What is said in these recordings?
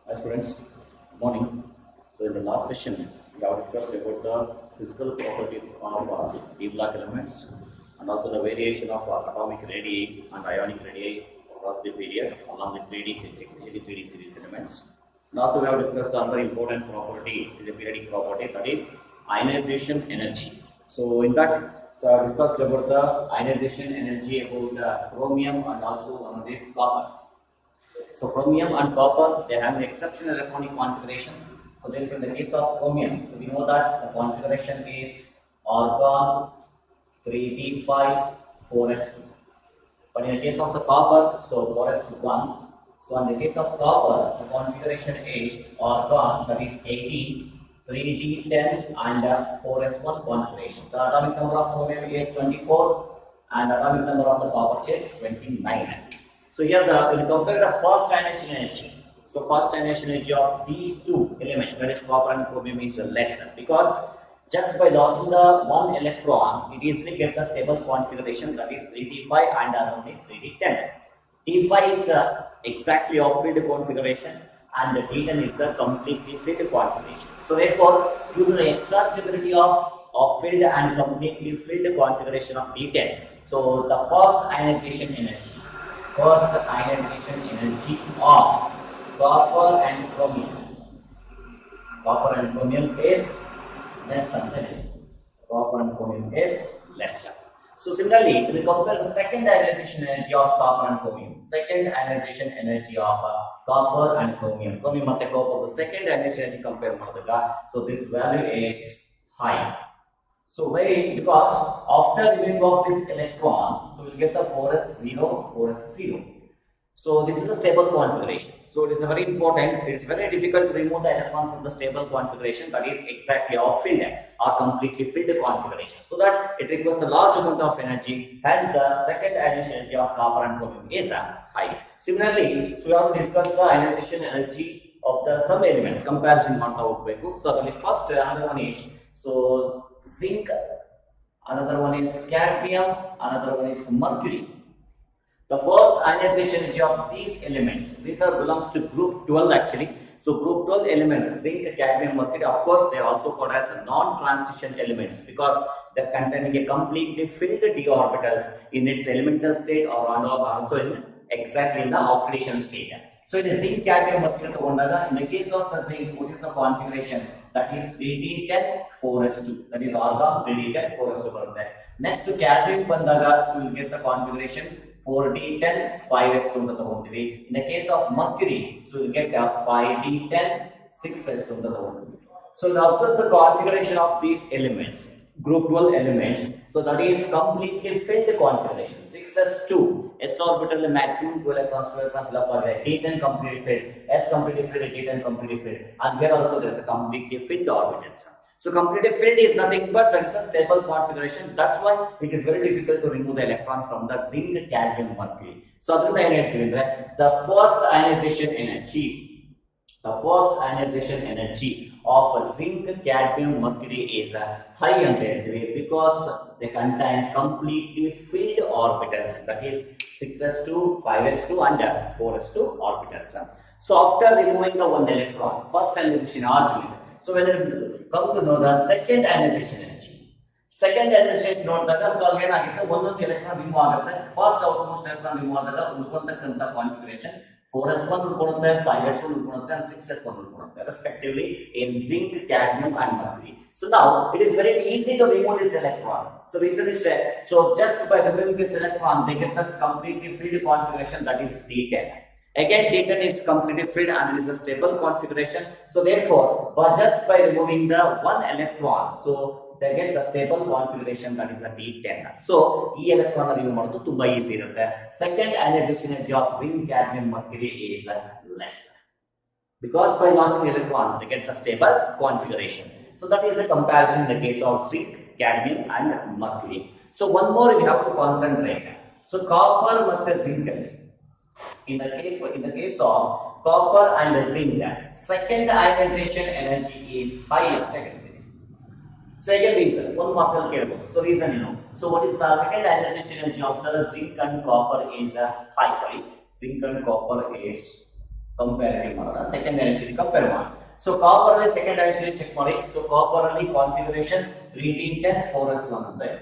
Hi students, good morning. So in the last session, we have discussed about the physical properties of D block elements and also the variation of atomic radii and ionic radii across the period along with 3D physics, 3D series elements. And also we have discussed the other important property, the periodic property, that is ionization energy. So in that, so I have discussed about the ionization energy about chromium and also one of these copper. So chromium and copper, they have an exceptional electronic configuration. So then in the case of chromium, so we know that the configuration is argon 3d5 4s2. But in the case of the copper, so 4s1. So in the case of copper, the configuration is argon, that is 18, 3d10 and 4s1 configuration. The atomic number of chromium is 24 and atomic number of the copper is 29. So here we compare the first ionization energy. So first ionization energy of these two elements, that is copper and chromium, is lesser because just by losing the one electron, it easily gets the stable configuration, that is 3d5 and another one is 3d10. d5 is exactly of filled configuration and the d10 is the completely filled configuration. So therefore, due to the extra stability of filled and completely filled configuration of d10, so the first ionization energy of copper and chromium is lesser. Copper and chromium is lesser. So similarly, we compare the second ionization energy of copper and chromium. Second ionization energy of copper and chromium. Chromium and copper, the second ionization energy compare ಮಾಡಿದಾಗ, so this value is high. So why? Because after removing of this electron, so we'll get the 4s0, 4s0. So this is a stable configuration. So it is very important. It is very difficult to remove the electron from the stable configuration, that is exactly off filled or completely filled configuration. So that it requires a large amount of energy, and the second ionization energy of copper and chromium is high. Similarly, so we have to discuss the ionization energy of the some elements. Comparison ಮಾಡ್ತಾ So the first another one is zinc, another one is cadmium, another one is mercury. The first ionization energy of these elements, these are belongs to group 12 actually. So group 12 elements, zinc, cadmium, mercury, of course they are also called as non-transition elements because they are containing a completely filled d orbitals in its elemental state or also in exactly in the oxidation state. So it is zinc, cadmium, mercury in the case of the zinc, what is the configuration? That is 3d10 4s2. That is argon 3d10 4s2. Next to cadmium bandaga, so you will get the configuration 4d10 5s2 ಅಂತ ತಗೊಂತೀವಿ. In the case of mercury, so you get 5d10 6s2 ಅಂತ ತಗೊಂತೀವಿ. So now observe the configuration of these elements, group 12 elements. So that is completely filled configuration. 6s2, s orbital maximum 2 electrons fill up ಆಗಿದೆ. d10 completely filled, s completely filled, d10 completely filled, and here also there is a completely filled orbitals. So completely filled is nothing but that is a stable configuration. That's why it is very difficult to remove the electron from the zinc, cadmium, mercury. So the first ionization energy of zinc, cadmium, mercury is high because they contain completely filled orbitals, that is 6s2, 5s2 and 4s2 orbitals. So after removing the one electron, first ionization argument. So when you come to know the second ionization energy, ನೋಡಿದಾಗ so ಅಲ್ಲಿ ಏನಾಗುತ್ತೆ, ಒಂದೊಂದು electron remove ಆಗುತ್ತೆ. First outermost electron remove ಆದಾಗ ಉಳ್ಕೊಂತಕ್ಕಂಥ configuration 4s1 ಉಳ್ಕೊಳ್ಳುತ್ತೆ, 5s1 ಉಳ್ಕೊಳ್ಳುತ್ತೆ and 6s1 ಉಳ್ಕೊಳ್ಳುತ್ತೆ respectively in zinc, cadmium and mercury. So now it is very easy to remove this electron. So reason is that so just by removing this electron they get the completely filled configuration, that is d10. Again d10 is completely filled and it is a stable configuration. So therefore just by removing the one electron, so they get the stable configuration, that is a d10. So e electron remove ಮಾಡೋದು ತುಂಬಾ easy ಇರುತ್ತೆ. Second ionization energy of zinc, cadmium, mercury is less because by losing electron they get the stable configuration. So that is a comparison in the case of zinc, cadmium and mercury. So one more we have to concentrate. So copper ಮತ್ತು zinc in the case of copper and zinc, second ionization energy is high. Second reason, one marker ಕೇಳಬಹುದು. So reason So what is the second ionization energy of the zinc and copper is high. Zinc and copper is comparative ಮಾಡೋಣ, second energy compare ಮಾಡಿ. So copper ಅಲ್ಲಿ second energy check ಮಾಡಿ. So copper ಅಲ್ಲಿ configuration 3d10 4s1 ಅಂತ ಇದೆ.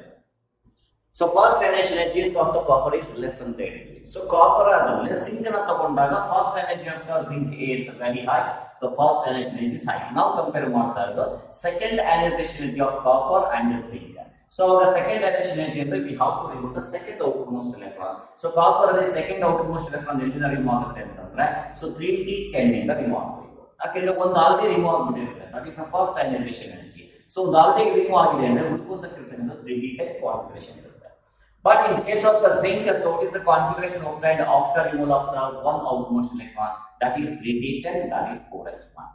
So first energy of the copper is less ಅಂತ ಹೇಳಿದ್ವಿ. So copper ಆದ್ಮೇಲೆ ಜಿಂಕ್ ಅನ್ನ ತಗೊಂಡಾಗ first energy of the zinc is very high. So first energy is high. ನಾವು ಕಂಪೇರ್ ಮಾಡ್ತಾ ಇರೋದು second energy of copper and zinc. So the second energy ಅಂದ್ರೆ we have to remove the second outermost electron. So copper ಅಲ್ಲಿ second outermost electron ಎಲ್ಲಿಂದ remove ಆಗುತ್ತೆ ಅಂತಂದ್ರೆ so 3d10 ಇಂದ remove ಆಗಬೇಕು. ಯಾಕಂದ್ರೆ ಒಂದು ಆಲ್ರೆಡಿ ರಿಮೂವ್ ಆಗಿಬಿಟ್ಟಿರುತ್ತೆ, that is the first ionization energy. So ಒಂದು ಆಲ್ರೆಡಿ ರಿಮೂವ್ ಆಗಿದೆ ಅಂದ್ರೆ ಉಳ್ಕೊಂತಕ್ಕಿರ್ತಕ್ಕಂಥ 3d10 ಕಾನ್ಫಿಗರೇಷನ್ ಇರುತ್ತೆ. But in case of the zinc, so it is the configuration obtained after removal of the one outermost electron, that is 3d10, that is 4s1.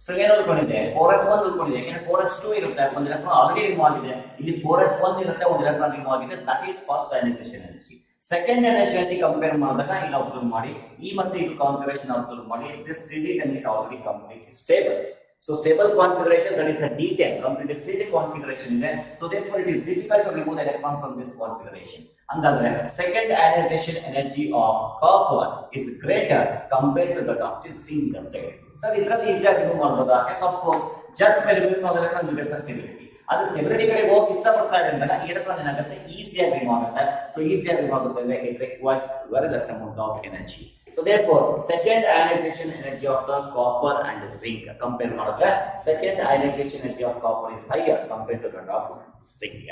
So ಏನು ಉಳ್ಕೊಂಡಿದೆ 4s1 ಉಳ್ಕೊಂಡಿದೆ. ಯಾಕಂದ್ರೆ 4s2 ಇರುತ್ತೆ, ಒಂದು electron already remove ಆಗಿದೆ. ಇಲ್ಲಿ 4s1 ಇರುತ್ತೆ, ಒಂದು electron remove ಆಗಿದೆ, that is first ionization energy. Second energy compare ಮಾಡಿದಾಗ ಇಲ್ಲಿ ಅಬ್ಸರ್ವ್ ಮಾಡಿ, ಈ ಮತ್ತೆ ಇದು ಕಾನ್ಫಿಗರೇಷನ್ ಅಬ್ಸರ್ವ್ ಮಾಡಿ, this 3d10 is already completely stable. So stable configuration, that is a D10, completely filled configuration ಇದೆ. So therefore it is difficult to remove the electron from this configuration. Andadre second ionization energy of copper is greater compared to that of the zinc ಅಂತ ಹೇಳಿ. Sir ಇದರಲ್ಲಿ ಈಸಿಯಾಗಿ remove ಮಾಡಬಹುದಾ? Yes of course, just by removing of electron you get the stability. ಅದು stability ಕಡೆ ಹೋಗಿ ಇಷ್ಟಪಡ್ತಾ ಇದೆ ಅಂದಾಗ ಎಲೆಕ್ಟ್ರಾನ್ ಏನಾಗುತ್ತೆ ಈಸಿಯಾಗಿ ರಿಮೂವ್ ಆಗುತ್ತೆ. ಸೊ ಈಸಿಯಾಗಿ ರಿಮೂವ್ ಆಗುತ್ತೆ ಅಂದ್ರೆ it requires very less amount of energy. So therefore second ionization energy of the copper and zinc compare ಮಾಡಿದ್ರೆ second ionization energy of copper is higher compared to that of zinc.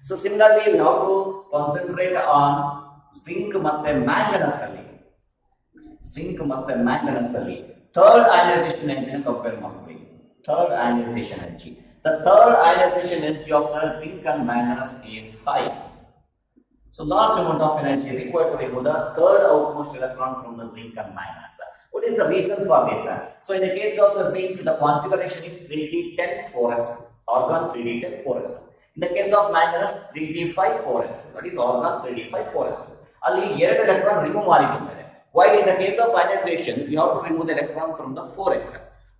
So similarly we have to concentrate on zinc ಮತ್ತೆ manganese ಅಲ್ಲಿ, zinc ಮತ್ತೆ manganese ಅಲ್ಲಿ third ionization energy compare ಮಾಡ್ತೀವಿ. Third ionization energy, the third ionization energy of the zinc and manganese is high. So large amount of energy required to remove the third outermost electron from the zinc and manganese. What is the reason for this? So in the case of the zinc, the configuration is 3d10 4s2, organ 3d10 4s2. In the case of manganese 3d5 4s2, that is organ 3d5 4s2. ಅಲ್ಲಿ ಎರಡು electron remove ಮಾಡಿದ್ದಾರೆ. While in the case of ionization, we have to remove the electron from the 4s.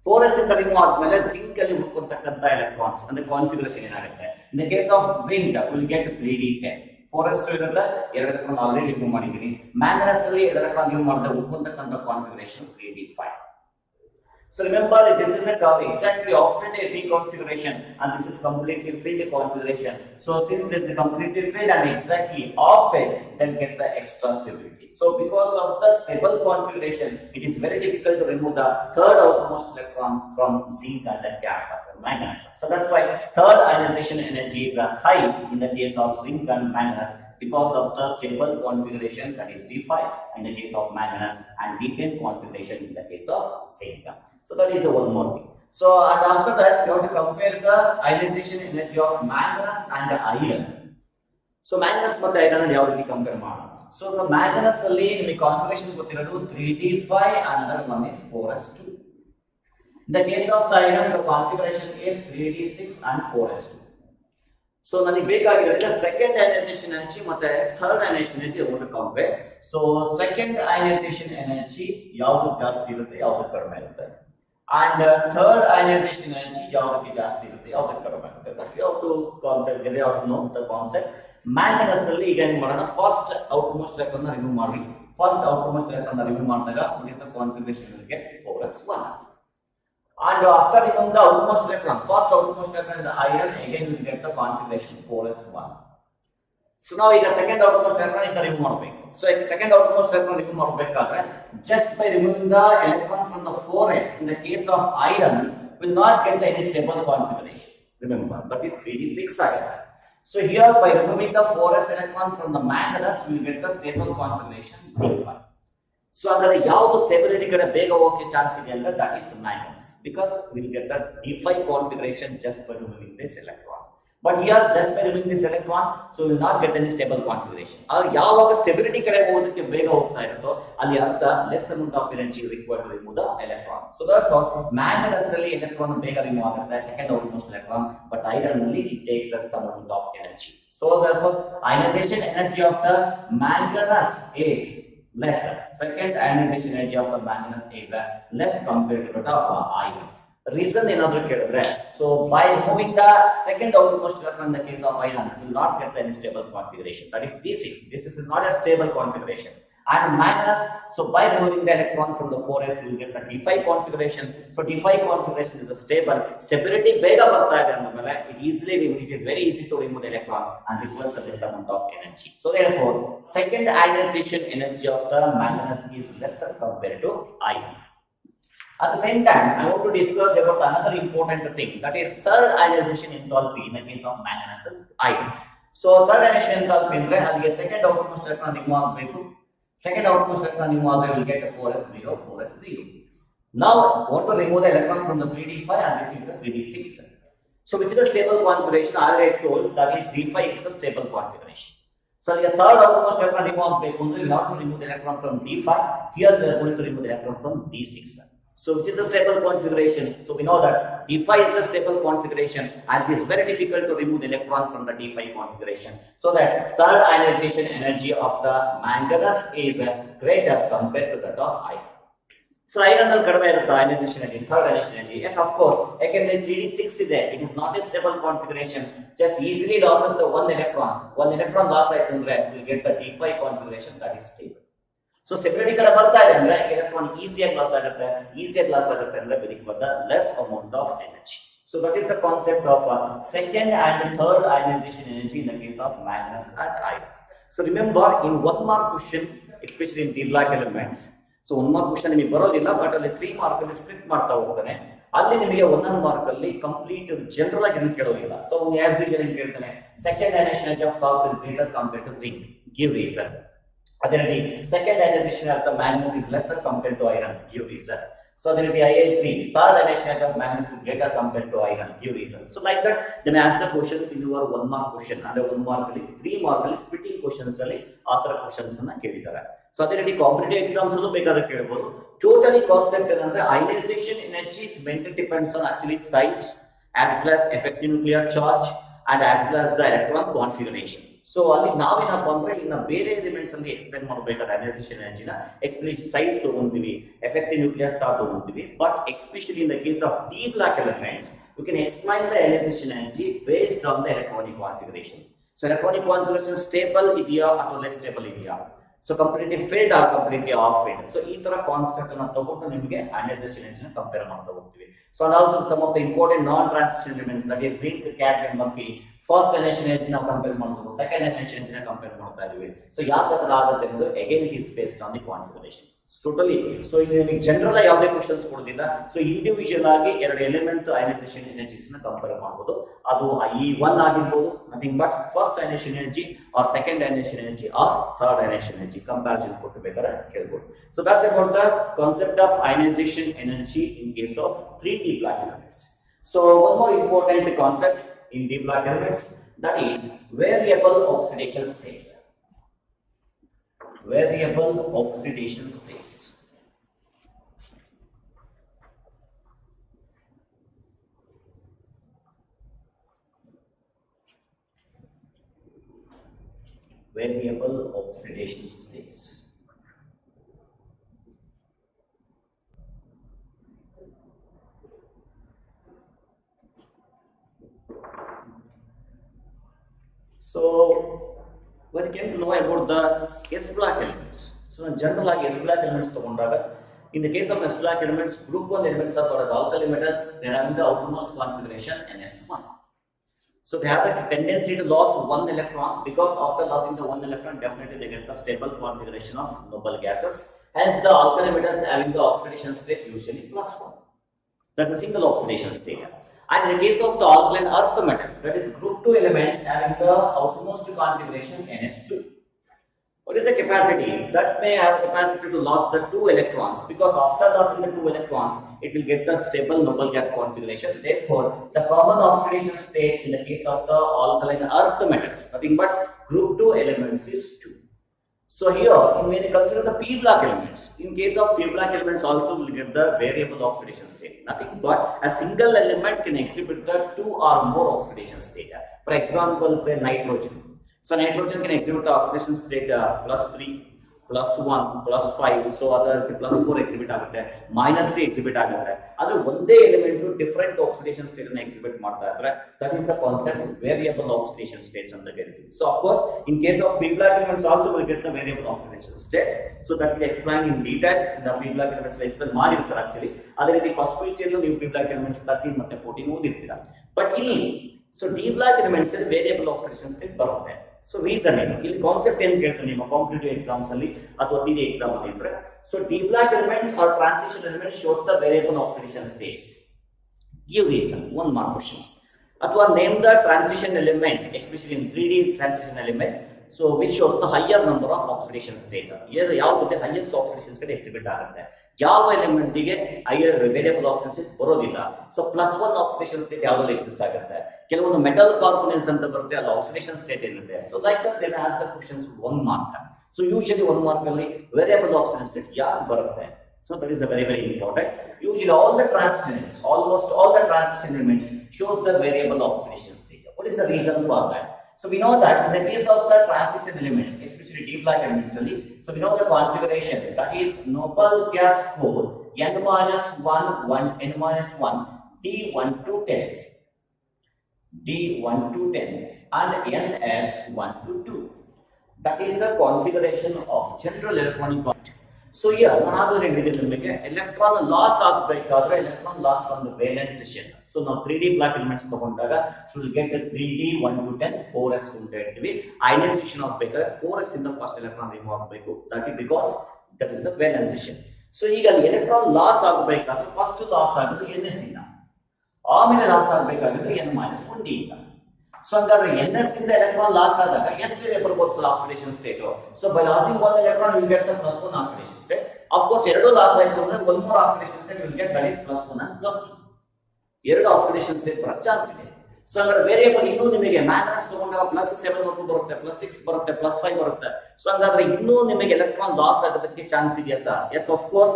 4s ಇಂದ remove ಆದ್ಮೇಲೆ zinc ಅಲ್ಲಿ ಉಳ್ಕೊಂತಕ್ಕಂತ electrons ಅಂದ್ರೆ configuration ಏನಾಗುತ್ತೆ? In the case of zinc, we will get 3d10. 4s2 ಇರುತ್ತೆ, ಎರಡು electron already remove ಮಾಡಿದೀನಿ. Manganese ಅಲ್ಲಿ ಎರಡು ಎಲೆಕ್ಟ್ರಾನ್ ರಿಮೂವ್ ಮಾಡಿದ್ರೆ ಉಳ್ಕೊಂತಕ್ಕಂತ configuration 3d5. So remember, this is a curve exactly after the reconfiguration, and this is completely filled configuration. So since this is completely filled and exactly off it, then get the extra stability. So because of the stable configuration, it is very difficult to remove the third outermost electron from zinc and the campus and manganese. So that's why third ionization energy is high in the case of zinc and manganese because of the stable configuration, that is D5 in the case of manganese, and D10 configuration in the case of zinc. So that is one more thing. So and after that you have to compare the ionization energy of manganese and iron. So manganese ಮತ್ತೆ iron ಅನ್ನು ಯಾವ ರೀತಿ compare ಮಾಡೋಣ? So manganese ಅಲ್ಲಿ ನಿಮಗೆ configuration ಗೊತ್ತಿರೋದು 3d5, another one is 4s2. In the case of the iron, the configuration is 3d6 and 4s2. So ನನಗೆ ಬೇಕಾಗಿರೋದು ಸೆಕೆಂಡ್ ಅಯನೈಸೇಷನ್ ಎನರ್ಜಿ ಮತ್ತೆ ಥರ್ಡ್ ಅಯನೈಸೇಷನ್ ಎನರ್ಜಿ ಅನ್ನು compare. So second ionisation energy ಯಾವುದು ಜಾಸ್ತಿ ಇರುತ್ತೆ, ಯಾವುದು ಕಡಿಮೆ ಇರುತ್ತೆ, and third ionization energy ಯಾವ್ದಕ್ಕೆ ಜಾಸ್ತಿ ಇರುತ್ತೆ, ಯಾವ್ದಕ್ಕೆ ಕಡಿಮೆ ಇರುತ್ತೆ. That you have to concept, you have to know the concept. Manganese ಅಲ್ಲಿ ಈಗ ಏನು ಮಾಡೋಣ, ಫಸ್ಟ್ ಔಟರ್ಮೋಸ್ಟ್ ಎಲೆಕ್ಟ್ರಾನ್ ನ ರಿಮೂವ್ ಮಾಡಿ. ಫಸ್ಟ್ ಔಟರ್ಮೋಸ್ಟ್ ಎಲೆಕ್ಟ್ರಾನ್ ನ ರಿಮೂವ್ ಮಾಡಿದಾಗ what is the configuration will get 4s1, and after removing the outermost electron, first outermost electron in the iron, again we will get the configuration 4s1. So now ಈಗ second outermost electron ಇಂದ remove ಮಾಡಬೇಕು. So second outermost electron remove ಮಾಡಬೇಕಾದ್ರೆ just by removing the electron from the 4s, in the case of iron will not get any stable configuration. Remember, that is 3d6 iron. So here by removing the 4s electron from the manganese we will get the stable configuration D5. So ಅಂದರೆ ಯಾವುದು stability ಕಡೆ ಬೇಗ ಹೋಗಕ್ಕೆ chance ಇದೆ ಅಂದ್ರೆ that is manganese, because we will get the D5 configuration just by removing this electron. But here just by removing this electron, so we will not get any stable configuration. ಯಾವಾಗ stability ಕಡೆ ಹೋಗೋದಕ್ಕೆ ಬೇಗ ಹೋಗ್ತಾ ಇರುತ್ತೋ ಅಲ್ಲಿ ಅರ್ಥ less amount of energy required to remove the electron. So therefore manganese ಅಲ್ಲಿ electron ಬೇಗ ರಿಮೂವ್ ಆಗುತ್ತೆ, second outermost electron, but iron ಅಲ್ಲಿ it takes some amount of energy. So therefore ionization energy of the manganese is lesser. Second ionization energy of the manganese is less compared to that of iron. Reason ಏನಾದರೂ ಕೇಳಿದ್ರೆ, so by removing the second outermost electron in the case of iron, you will not get any stable configuration, that is D6. This is not a stable configuration, And manganese, so by removing the electron from the 4s, you will get the d5 configuration. So d5 configuration is a stable. Stability bega barta ide andamele it is very easy to remove the electron and requires the less amount of energy. So therefore, second ionization energy of the manganese is lesser compared to iron. At the same time, I want to discuss about another important thing, that is third ionization enthalpy in the case of manganese iron. So third ionization enthalpy andre adige second outmost electron remove agbeku. Second outmost electron remove agre will get a 4s0, 4s0. Now want to remove the electron from the 3d5 and this is the 3d6. So which is the stable configuration? Already I told that is d5 is the stable configuration. So the third outmost electron remove agbeku andre we have to remove the electron from d5. Here we are going to remove the electron from d6. So which is the stable configuration? So we know that d5 is the stable configuration and it is very difficult to remove the electron from the d5 configuration. So that third ionization energy of the manganese is greater compared to that of iron. So iron al kadame irutte ionization energy, third ionization energy. Yes, of course, again the 3d6 is there. It is not a stable configuration. Just easily loses the one electron. One electron loss aitundre we will get the d5 configuration that is stable. So stability kada barta ide andre electron easier loss agutte andre we require the less amount of energy. So that is the concept of second and third ionization energy in the case of manganese and iron. So remember, in 1 mark question, especially in D block elements, so 1 mark question ನಿಮಗೆ ಬರೋದಿಲ್ಲ, but ಅಲ್ಲಿ 3 mark ಅಲ್ಲಿ split ಮಾಡ್ತಾ ಹೋಗ್ತಾನೆ. ಅಲ್ಲಿ ನಿಮಗೆ 1 mark ಅಲ್ಲಿ complete general ಆಗಿ ಏನು ಕೇಳೋದಿಲ್ಲ. ಸೊ ಒಂದು ಆಸ್ ಯೂಶುವಲ್ ಏನು ಕೇಳ್ತಾನೆ, second ionization energy of copper is greater compared to zinc, give reason. Other second ionization of the manganese is lesser compared to iron, give reason. So there will be IL3, third ionization of manganese is greater compared to iron, give reason. So like that, they may ask the questions in your 1 mark question and 1 mark, 3 mark splitting questions ಅಲ್ಲಿ ಆ ತರ questions ಅನ್ನ ಕೇಳಿದ್ದಾರೆ. So ಅದೇ ರೀತಿ competitive exams ಅಲ್ಲೂ ಬೇಕಾದ್ರೆ ಕೇಳಬಹುದು. ಟೋಟಲಿ ಕಾನ್ಸೆಪ್ಟ್ ಏನಂದ್ರೆ ionization energy is mainly depends on actually size as well as effective nuclear charge and as well as the electron configuration. So ಅಲ್ಲಿ ನಾವೇನಪ್ಪ ಅಂದ್ರೆ ಇನ್ನ ಬೇರೆ ಎಲಿಮೆಂಟ್ಸ್ ಅಲ್ಲಿ ಎಕ್ಸ್ಪ್ಲೇನ್ ಮಾಡಬೇಕಾದ ionization energy ನ ಎಕ್ಸ್ಪ್ಲೇನ್ ಸೈಜ್ ತಗೊಂತೀವಿ, ಎಫೆಕ್ಟಿವ್ ನ್ಯೂಕ್ಲಿಯರ್ ಚಾರ್ಜ್ ತಗೊಂತೀವಿ, but especially in the case of D block elements we can explain the ionization energy based on the electronic configuration. So electronic configuration stable ಇದೆಯಾ ಅಥವಾ less stable ಇದೆಯಾ, so completely filled or completely off filled. So ಈ ತರ concept ಅನ್ನು ತಗೊಂಡು ನಿಮಗೆ ionization energy ನ compare ಮಾಡ್ತಾ ಹೋಗ್ತೀವಿ. So and also some of the important non transition elements, that is zinc, cadmium, mercury, first ionization energy ನಾವು ಕಂಪೇರ್ ಮಾಡ್ತೀವಿ, ಸೆಕೆಂಡ್ ionization energy ನ ಕಂಪೇರ್ ಮಾಡ್ತಾ ಇದೀವಿ. ಸೊ ಯಾವ ತರ ಆಗುತ್ತೆ ಅಂದ್ರೆ again it is based on the configuration. Totally. So ಇಲ್ಲಿ ನಿಮಗೆ ಜನರಲ್ ಆಗಿ ಯಾವುದೇ ಕ್ವೆಶ್ಚನ್ಸ್ ಕೊಡೋದಿಲ್ಲ. ಸೊ ಇಂಡಿವಿಜುವಲ್ ಆಗಿ ಎರಡು ಎಲಿಮೆಂಟ್ ionization energies ನ ಕಂಪೇರ್ ಮಾಡಬಹುದು. ಅದು E1 ಆಗಿರಬಹುದು, nothing but first ionization energy or second ionization energy or third ionization energy comparison ಕೊಟ್ಟು ಬೇಕಾದ್ರೆ ಕೇಳಬಹುದು. So that's about the concept of ionization energy in case of 3D block elements. So one more important concept in D block elements, that is variable oxidation states. Variable oxidation states. Variable oxidation states. So when you came to know about the S block elements, so in general S block elements ತಗೊಂಡಾಗ, in the case of S block elements, group 1 elements are called as alkali metals. They are in the outermost configuration NS1. So they have the tendency to lose 1 electron, because after losing the 1 electron, definitely they get the stable configuration of noble gases. Hence the alkali metals having the oxidation state usually +1. That's a single oxidation state. And in the case of the alkaline earth metals, that is group 2 elements having the outermost configuration NS2. What is the capacity? That may have capacity to lose the 2 electrons, because after losing the 2 electrons, it will get the stable noble gas configuration. Therefore, the common oxidation state in the case of the alkaline earth metals, nothing but group 2 elements, is 2. So here, when you consider the P block elements, in case of P block elements also will get the variable oxidation state. Nothing but a single element can exhibit the 2 or more oxidation state. For example, say nitrogen. So nitrogen can exhibit the oxidation state +3, +1 +5 so ಅದರ +4 exhibit ಆಗುತ್ತೆ -3 exhibit ಆಗುತ್ತೆ ಆದ್ರೆ ಒಂದೇ element different oxidation state ಅನ್ನು exhibit ಮಾಡ್ತಾ ಇದ್ರೆ that is the concept variable oxidation States ಅಂತ ಕರೀತೀವಿ so of course in case of p black elements also will get the variable oxidation states so that will explain in detail the p black elements explain ಮಾಡಿರ್ತಾರೆ actually ಅದೇ ರೀತಿ first PUC ಯಲ್ಲೂ ನೀವು p black elements 13 ಮತ್ತೆ 14 ಓದಿರ್ತೀರಾ but ಇಲ್ಲಿ so d black elements ಅಲ್ಲಿ variable oxidation state ಬರುತ್ತೆ so reason ಏನು ಇಲ್ಲಿ ಕಾನ್ಸೆಪ್ಟ್ ಏನು ಕೇಳ್ತಾರೆ ನಿಮ್ಮ ಕಾಂಪಿಟೇಟಿವ್ ಎಕ್ಸಾಮ್ಸ್ ಅಲ್ಲಿ ಅಥವಾ ಥಿಯರಿ ಎಕ್ಸಾಮ್ ಅಲ್ಲಿ ಅಂದ್ರೆ so d black elements or transition elements shows the variable oxidation states give reason one more question ಅಥವಾ name the transition element especially in 3D transition element so which shows the higher number of oxidation state ಯಾವುದು highest oxidation state exhibit ಆಗುತ್ತೆ ಯಾವ element ಗೆ higher variable oxidation state ಬರೋದಿಲ್ಲ so +1 oxidation state ಯಾವ್ದ್ರಲ್ಲಿ exist ಆಗುತ್ತೆ ಕೆಲವೊಂದು metal components ಅಂತ ಬರುತ್ತೆ ಅಲ್ಲಿ ಆಕ್ಸಿಡೇಷನ್ ಸ್ಟೇಟ್ ಇರುತ್ತೆ so like that they as the questions 1 mark so usually 1 mark ಅಲ್ಲಿ ವೇರಿಯಬಲ್ ಆಕ್ಸಿಡೇಷನ್ ಸ್ಟೇಟ್ ಯಾವ್ದು ಬರುತ್ತೆ so that is a very important usually all the transitions almost all the transition elements shows the variable oxidation state what is the reason for that so we know that in the case of the transition elements especially d black elements so we know the configuration that is noble gas core n-1 1 n-1 d1 to 10 and ns1 to 2 that is the configuration of general electronic quantity so here ನಾನು ಹೇಳಿದ್ರೆ ನಿಮಗೆ electron loss ಆಗಬೇಕಾದ್ರೆ electron loss from the valency so ನಾವು 3D black elements ತಗೊಂಡಾಗ so we'll get the 3D 1 to 10 4s ಅಂತ ಹೇಳ್ತೀವಿ ionization ಆಗಬೇಕಾದ್ರೆ 4s ಇಂದ first electron remove ಆಗಬೇಕು that is because that is the valency so ಈಗ electron loss ಆಗಬೇಕಾದ್ರೆ first loss ಆಗೋದು ns ಇಂದ ಆಮೇಲೆ loss ಆಗಬೇಕಾದ್ರೆ n-1d ಇಂದ so ಹಂಗಾದ್ರೆ ns ಇಂದ electron loss ಆದಾಗ ಎಷ್ಟು ಬರ್ಬೋದು sir oxidation state so by losing one electron you will get the +1 oxidation state of course ಎರಡು ಲಾಸ್ ಆಯ್ತು ಅಂದ್ರೆ one more oxidation state you will get that is +1 and +2 ಎರಡು oxidation state ಬರೋ chance ಇದೆ so ಹಂಗಾದ್ರೆ variable ಇನ್ನೂ ನಿಮಗೆ magnets ತಗೊಂಡಾಗ +7 ವರೆಗೂ ಬರುತ್ತೆ +6 ಬರುತ್ತೆ +5 ಬರುತ್ತೆ ಸೊ ಹಂಗಾದ್ರೆ ಇನ್ನೂ ನಿಮಗೆ ಎಲೆಕ್ಟ್ರಾನ್ ಲಾಸ್ ಆಗೋದಕ್ಕೆ ಚಾನ್ಸ್ ಇದೆಯಾ sir yes of course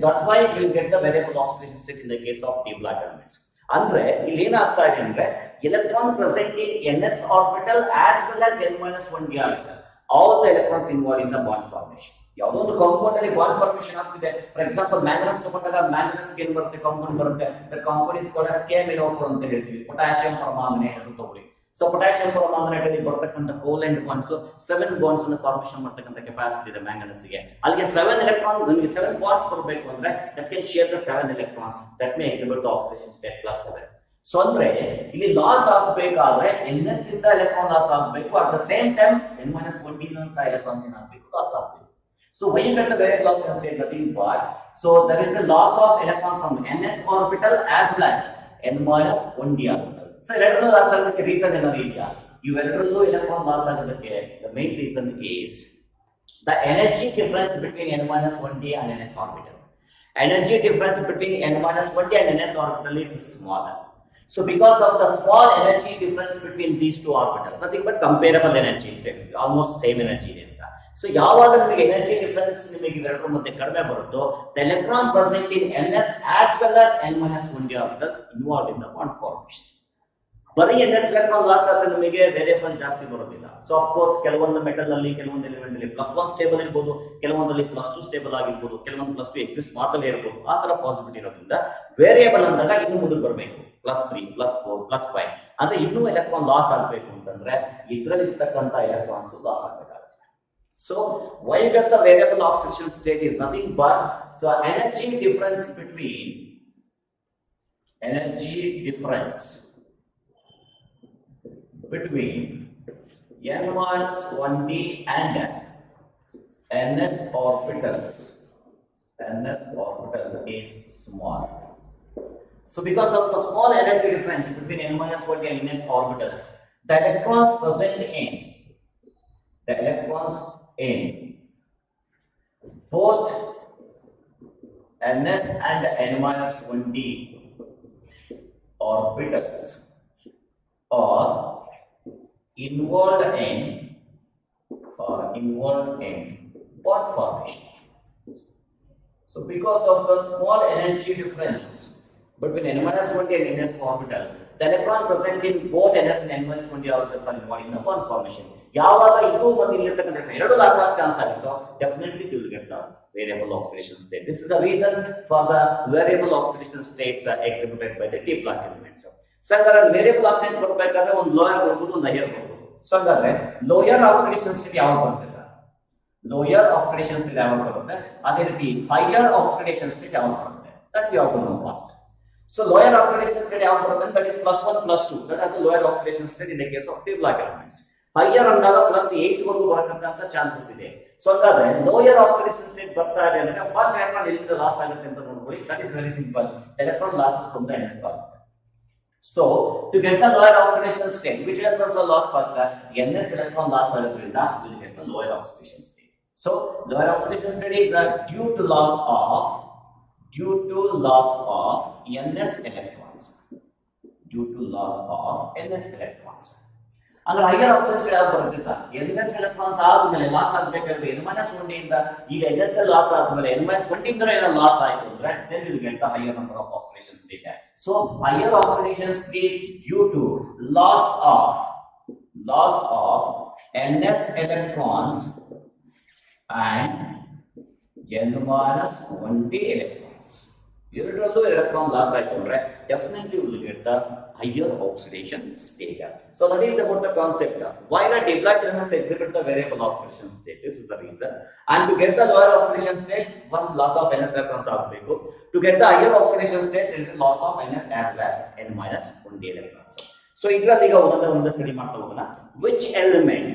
that's why you will get the variable oxidation state in the case of d black elements ಅಂದ್ರೆ ಇಲ್ಲಿ ಏನಾಗ್ತಾ ಇದೆ ಅಂದ್ರೆ electron present in ns orbital as well as n-1d orbital all the electrons involved in the bond formation ಯಾವುದೋ ಒಂದು compound ಅಲ್ಲಿ bond formation ಆಗ್ತಿದೆ for example manganese ತಗೊಂಡಾಗ ಮ್ಯಾಂಗನಸ್ ಏನ್ ಬರುತ್ತೆ ಕಾಂಪೌಂಡ್ ಬರುತ್ತೆ the compound is called as KMnO4 ಅಂತ ಹೇಳ್ತೀವಿ ಪೊಟ್ಯಾಷಿಯಂ ಪರಮಾಂಗನೇಟ್ ಅಂತ ತಗೊಳ್ಳಿ ಸೊ ಪೊಟ್ಯಾಷಿಯಂ ಪರಮಾಂಗನೇಟ್ ಅಲ್ಲಿ ಬರ್ತಕ್ಕಂತ ಕೋಲೆಂಟ್ ಬಾಂಡ್ಸ್ 7 ಬಾಂಡ್ಸ್ ಅನ್ನು ಫಾರ್ಮೇಷನ್ ಮಾಡತಕ್ಕಂತ ಕೆಪಾಸಿಟಿ ಇದೆ ಮ್ಯಾಂಗನಸ್ ಗೆ ಅಲ್ಲಿಗೆ 7 ಎಲೆಕ್ಟ್ರಾನ್ ನಿಮಗೆ 7 ಬಾಂಡ್ಸ್ ಬರಬೇಕು ಅಂದ್ರೆ that can share the 7 electrons that may exhibit the oxidation state +7 so ಅಂದ್ರೆ ಇಲ್ಲಿ ಲಾಸ್ ಆಗಬೇಕಾದ್ರೆ ns ಇಂದ ಎಲೆಕ್ಟ್ರಾನ್ ಲಾಸ್ ಆಗಬೇಕು at the same time n-1d ಇಂದ ಸಹ ಎಲೆಕ್ಟ್ರಾನ್ಸ್ ಏನಾಗಬೇಕು ಲಾಸ್ ಆಗಬೇಕು so when you get the variable oxidation state nothing but so there is a loss of electron from ns orbital as well as n-1d orbital so electron loss ಆಗೋದಕ್ಕೆ reason ಏನಾದ್ರು ಇದೆಯಾ ಇವೆರಡರಲ್ಲೂ electron loss ಆಗೋದಕ್ಕೆ the main reason is the energy difference between n-1d and ns orbital energy difference between n-1d and ns orbital is smaller so because of the small energy difference between these two orbitals nothing but comparable energy almost same energy ಇದೆ so ಯಾವಾಗ ನಿಮಗೆ energy difference ನಿಮಗೆ ಇವೆರಡರ ಮಧ್ಯೆ ಕಡಿಮೆ ಬರುತ್ತೋ the electron present in ns as well as n-1d orbitals involved in the bond formation ಬರೀ ns electron loss ಆದ್ರೆ ನಿಮಗೆ ವೇರಿಯಬಲ್ ಜಾಸ್ತಿ ಬರೋದಿಲ್ಲ ಸೊ ಆಫ್ ಕೋರ್ಸ್ ಕೆಲವೊಂದು ಮೆಟಲ್ ಅಲ್ಲಿ ಕೆಲವೊಂದು ಎಲಿಮೆಂಟ್ ಅಲ್ಲಿ +1 ಸ್ಟೇಬಲ್ ಇರಬಹುದು ಕೆಲವೊಂದರಲ್ಲಿ +2 ಸ್ಟೇಬಲ್ ಆಗಿರಬಹುದು ಕೆಲವೊಂದು +2 ಎಕ್ಸಿಸ್ಟ್ ಮಾಡಲೇ ಇರಬಹುದು ಆ ತರ ಪಾಸಿಬಿಲಿಟಿ ಇರೋದ್ರಿಂದ ವೇರಿಯಬಲ್ ಅಂದಾಗ ಇನ್ನು ಮುಂದೆ ಬರಬೇಕು +3 +4 +5 ಅಂದ್ರೆ ಇನ್ನೂ ಎಲೆಕ್ಟ್ರಾನ್ ಲಾಸ್ ಆಗಬೇಕು ಅಂತಂದ್ರೆ ಇದರಲ್ಲಿ ಇರ್ತಕ್ಕಂತ ಎಲೆಕ್ಟ್ರಾನ್ಸ್ ಲಾಸ್ ಆಗಬೇಕು so why you get the variable oxidation state is nothing but so energy difference between n-1d and ns orbitals is small so because of the small energy difference between n-1d and ns orbitals the electrons present in both ns and n-1d orbitals are involved in bond formation. So because of the small energy difference between n-1d and ns orbital, the electron present in both ns and n-1d orbitals are involved in the bond formation. ಯಾವಾಗ ಇದು ಮತ್ತು ಇಲ್ಲಿರ್ತಕ್ಕಂಥ ಎರಡು loss ಆಗ chance ಆಗಿತ್ತು, definitely you will get the variable oxidation state. This is the reason for the variable oxidation states exhibited by the D block elements. So ಹಾಗಾದ್ರೆ variable oxidation ಬರಬೇಕಾದ್ರೆ ಒಂದು ಲೋಯರ್ ಬರ್ಬೋದು, ಒಂದು ಹೈಯರ್ ಬರ್ಬೋದು. ಸೊ ಹಾಗಾದ್ರೆ lower oxidation state ಯಾವಾಗ ಬರುತ್ತೆ sir? Lower oxidation state ಯಾವಾಗ ಬರುತ್ತೆ? ಅದೇ ರೀತಿ ಹೈಯರ್ ಆಕ್ಸಿಡೇಷನ್ ಸ್ಟೇಟ್ ಯಾವಾಗ ಬರುತ್ತೆ? That we have to know first. So lower oxidation state ಯಾವಾಗ ಬರುತ್ತೆ? That is +1 +2. That is the lower oxidation state in the case of D block elements. Higher ಅಂದಾಗ +8 ವರೆಗೂ ಬರತಕ್ಕಂತ ಚಾನ್ಸಸ್ ಇದೆ. ಸೊ ಹಾಗಾದ್ರೆ lower oxidation state ಬರ್ತಾ ಇದೆ ಅಂದ್ರೆ first electron ಎಲ್ಲಿಂದ ಲಾಸ್ ಆಗುತ್ತೆ ಅಂತ ನೋಡ್ಕೊಳ್ಳಿ. That is very simple. Electron losses from the ns ಆಗುತ್ತೆ. So to get the lower oxidation state, which electrons are lost first? ns electron loss ಆಗೋದ್ರಿಂದ we will get the lower oxidation state. So lower oxidation state is due to loss of ns electrons. Due to loss of ns electrons. ಅಂದ್ರೆ higher oxidation state ಯಾವಾಗ ಬರುತ್ತೆ sir? ns electrons ಆದ್ಮೇಲೆ loss ಆಗಬೇಕಾದ್ರೆ n-1 ಇಂದ ಈಗ ns loss ಆದ್ಮೇಲೆ n-20 ಇಂದ ಏನೋ ಲಾಸ್ ಆಯ್ತು ಅಂದ್ರೆ then we will get the higher number of oxidation state. So higher oxidation state is due to loss of ns electrons and n-20 electrons. ಎರಡರಲ್ಲೂ ಎಲೆಕ್ಟ್ರಾನ್ ಲಾಸ್ ಆಯ್ತು ಅಂದ್ರೆ definitely will get the higher oxidation state. So that is about the concept. Why the D block elements exhibit the variable oxidation state? This is the reason. And to get the lower oxidation state, first loss of ns electrons ಆಗಬೇಕು. To get the higher oxidation state, there is a loss of ns as well as n-1 electrons. So ಇದರಲ್ಲಿ ಈಗ ಒಂದೊಂದು study ಮಾಡ್ತಾ ಹೋಗೋಣ. Which element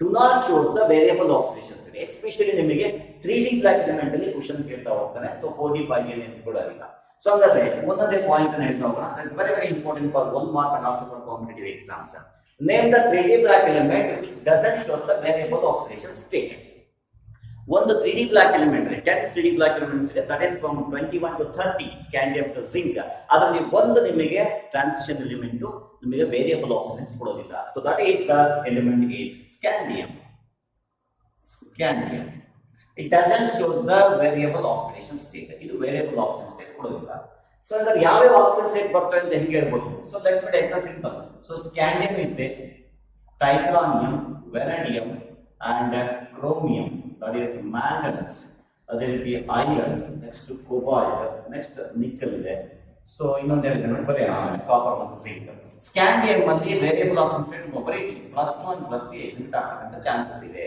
do not show the variable oxidation state? Especially ನಿಮಗೆ 3D black element ಅಲ್ಲಿ question ಕೇಳ್ತಾ ಹೋಗ್ತಾನೆ. So 4D 5D ಅಂತ ಕೂಡ ಇಲ್ಲ. So ಹಾಗಾದ್ರೆ ಒಂದೊಂದೇ ಪಾಯಿಂಟ್ ಅನ್ನು ಹೇಳ್ತಾ ಹೋಗೋಣ. That is very very important for 1 mark and also for competitive exams. Name the 3D black element which doesn't show the variable oxidation state. ಒಂದು 3D black element ಇದೆ, 10 3D black elements ಇದೆ. That is from 21 to 30 scandium to zinc. ಅದರಲ್ಲಿ ಒಂದು ನಿಮಗೆ transition element ನಿಮಗೆ variable ಆಕ್ಸಿಡೆನ್ಸ್ ಕೊಡೋದಿಲ್ಲ. So that is the element is scandium. It doesn't show the variable oxidation state. ಇದು variable oxidation state ಕೊಡೋದಿಲ್ಲ. So ಅಂದ್ರೆ ಯಾವ ಆಕ್ಸಿಡೇಷನ್ ಸ್ಟೇಟ್ ಬರ್ತದೆ ಅಂತ ಹೆಂಗೆ ಹೇಳ್ಬೋದು? So let me take the simple. So scandium is they, titanium, vanadium and chromium, that is manganese, ಅದೇ ರೀತಿ iron, next cobalt, next nickel ಇದೆ. ಸೊ ಇನ್ನೊಂದು ಎಲಿಮೆಂಟ್ ಬರೀ ಕಾಪರ್ ಮತ್ತು ಜಿಂಕ್. ಸ್ಕ್ಯಾಂಡಿಯಂ ಅಲ್ಲಿ ವೇರಿಯಬಲ್ ಆಕ್ಸಿಡೇಷನ್ ಸ್ಟೇಟ್ ಬರೀ +2 and +3 ಎಕ್ಸಿಬಿಟ್ ಆಗತಕ್ಕಂತ chances ಇದೆ.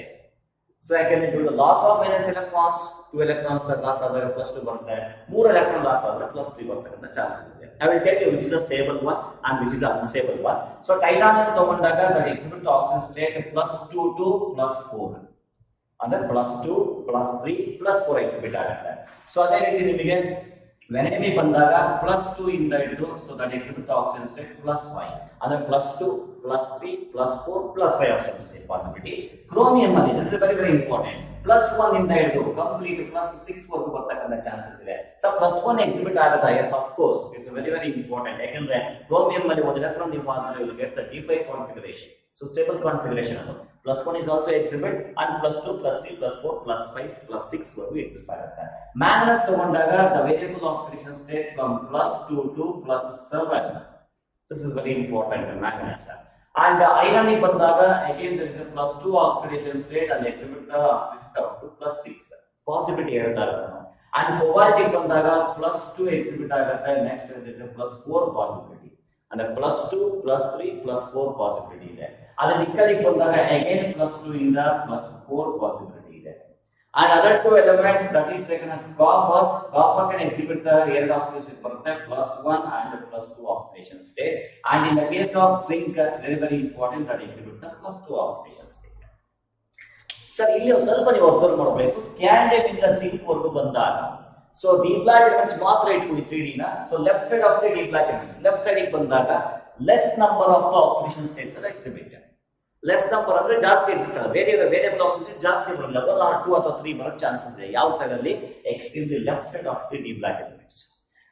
So I can do the loss of valence electrons, 2 electrons loss ಆದರೆ +2 ಬರುತ್ತೆ, 3 electron loss ಆದರೆ +3 ಬರ್ತಕ್ಕಂತ ಚಾನ್ಸಸ್ ಇದೆ. I will tell you which is a stable one and which is an unstable one. So titanium ತಗೊಂಡಾಗ that exhibit the oxidation state +2 to +4 ಅಂದ್ರೆ +2 +3 +4 exhibit ಆಗುತ್ತೆ. So ಅದೇ ರೀತಿ ನಿಮಗೆ ವೆನಡಿಯಂ ಬಂದಾಗ +2 ಇಂದ ಹಿಡಿದು so that exhibit oxidation state +5 ಅಂದ್ರೆ +2 +3 +4 +5 ಆಕ್ಸಿಡೇಷನ್ ಸ್ಟೇಟ್ ಪಾಸಿಬಿಲಿಟಿ. ಕ್ರೋಮಿಯಂ ಅಲ್ಲಿ this is very very important. +1 ಇಂದ ಹಿಡಿದು ಕಂಪ್ಲೀಟ್ +6 ವರೆಗೂ ಬರ್ತಕ್ಕಂತ ಚಾನ್ಸಸ್ ಇದೆ. ಸೊ +1 ಎಕ್ಸಿಬಿಟ್ ಆಗುತ್ತೆ. Yes of course it's very very important. ಯಾಕಂದ್ರೆ ಕ್ರೋಮಿಯಂ ಅಲ್ಲಿ ಒಂದು ಎಲೆಕ್ಟ್ರಾನ್ ನೀವು ಮಾಡಿದ್ರೆ you get the d5 configuration. So stable configuration ಅದು. +1 is also exhibit and +2 +3 +4 +5 +6 ವರೆಗೂ ಎಕ್ಸಿಸ್ಟ್ ಆಗುತ್ತೆ. ಮ್ಯಾಂಗನಸ್ ತಗೊಂಡಾಗ the variable oxidation state from +2 to +7. This is very important in manganese. And iron ಬಂದಾಗ again there is a +2 oxidation state and exhibit the oxidation up to +6 possibility ಹೇಳ್ತಾರೆ. And cobalt ಬಂದಾಗ +2 exhibit ಆಗುತ್ತೆ. Next there is a +4 possibility and +2 +3 +4 possibility ಇದೆ. ಅದೇ nickel ಬಂದಾಗ again +2 ಇಂದ +4 possibility ಇದೆ. And other two elements that is taken as copper can exhibit the ಎರಡು oxidation ಬರುತ್ತೆ, +1 and +2 oxidation state. And in the case of zinc very very important that exhibit the +2 oxidation state. Sir ಇಲ್ಲಿ ಸ್ವಲ್ಪ ನೀವು observe ಮಾಡಬೇಕು. Scandium ಇಂದ zinc ವರೆಗೂ ಬಂದಾಗ so D block elements ಮಾತ್ರ ಇಟ್ಕೊಳ್ಳಿ 3D ನ. So left side of the D block elements left side ಗೆ ಬಂದಾಗ less number of the oxidation states ಅನ್ನು ಎಕ್ಸಿಬಿಟ್. ಲೆಸ್ ನಂಬರ್ ಅಂದ್ರೆ ಜಾಸ್ತಿ ಎಕ್ಸಿಸ್ಟ್ ಆಗುತ್ತೆ. ವೇರಿಯಬಲ್ ಆಕ್ಸಿಡೇಷನ್ ಜಾಸ್ತಿ ಬರಲ್ಲ, 1 or 2 ಅಥವಾ 3 ಬರಕ್ಕೆ ಚಾನ್ಸಸ್ ಇದೆ. ಯಾವ ಸೈಡ್ ಅಲ್ಲಿ? Extremely left side of the D block elements.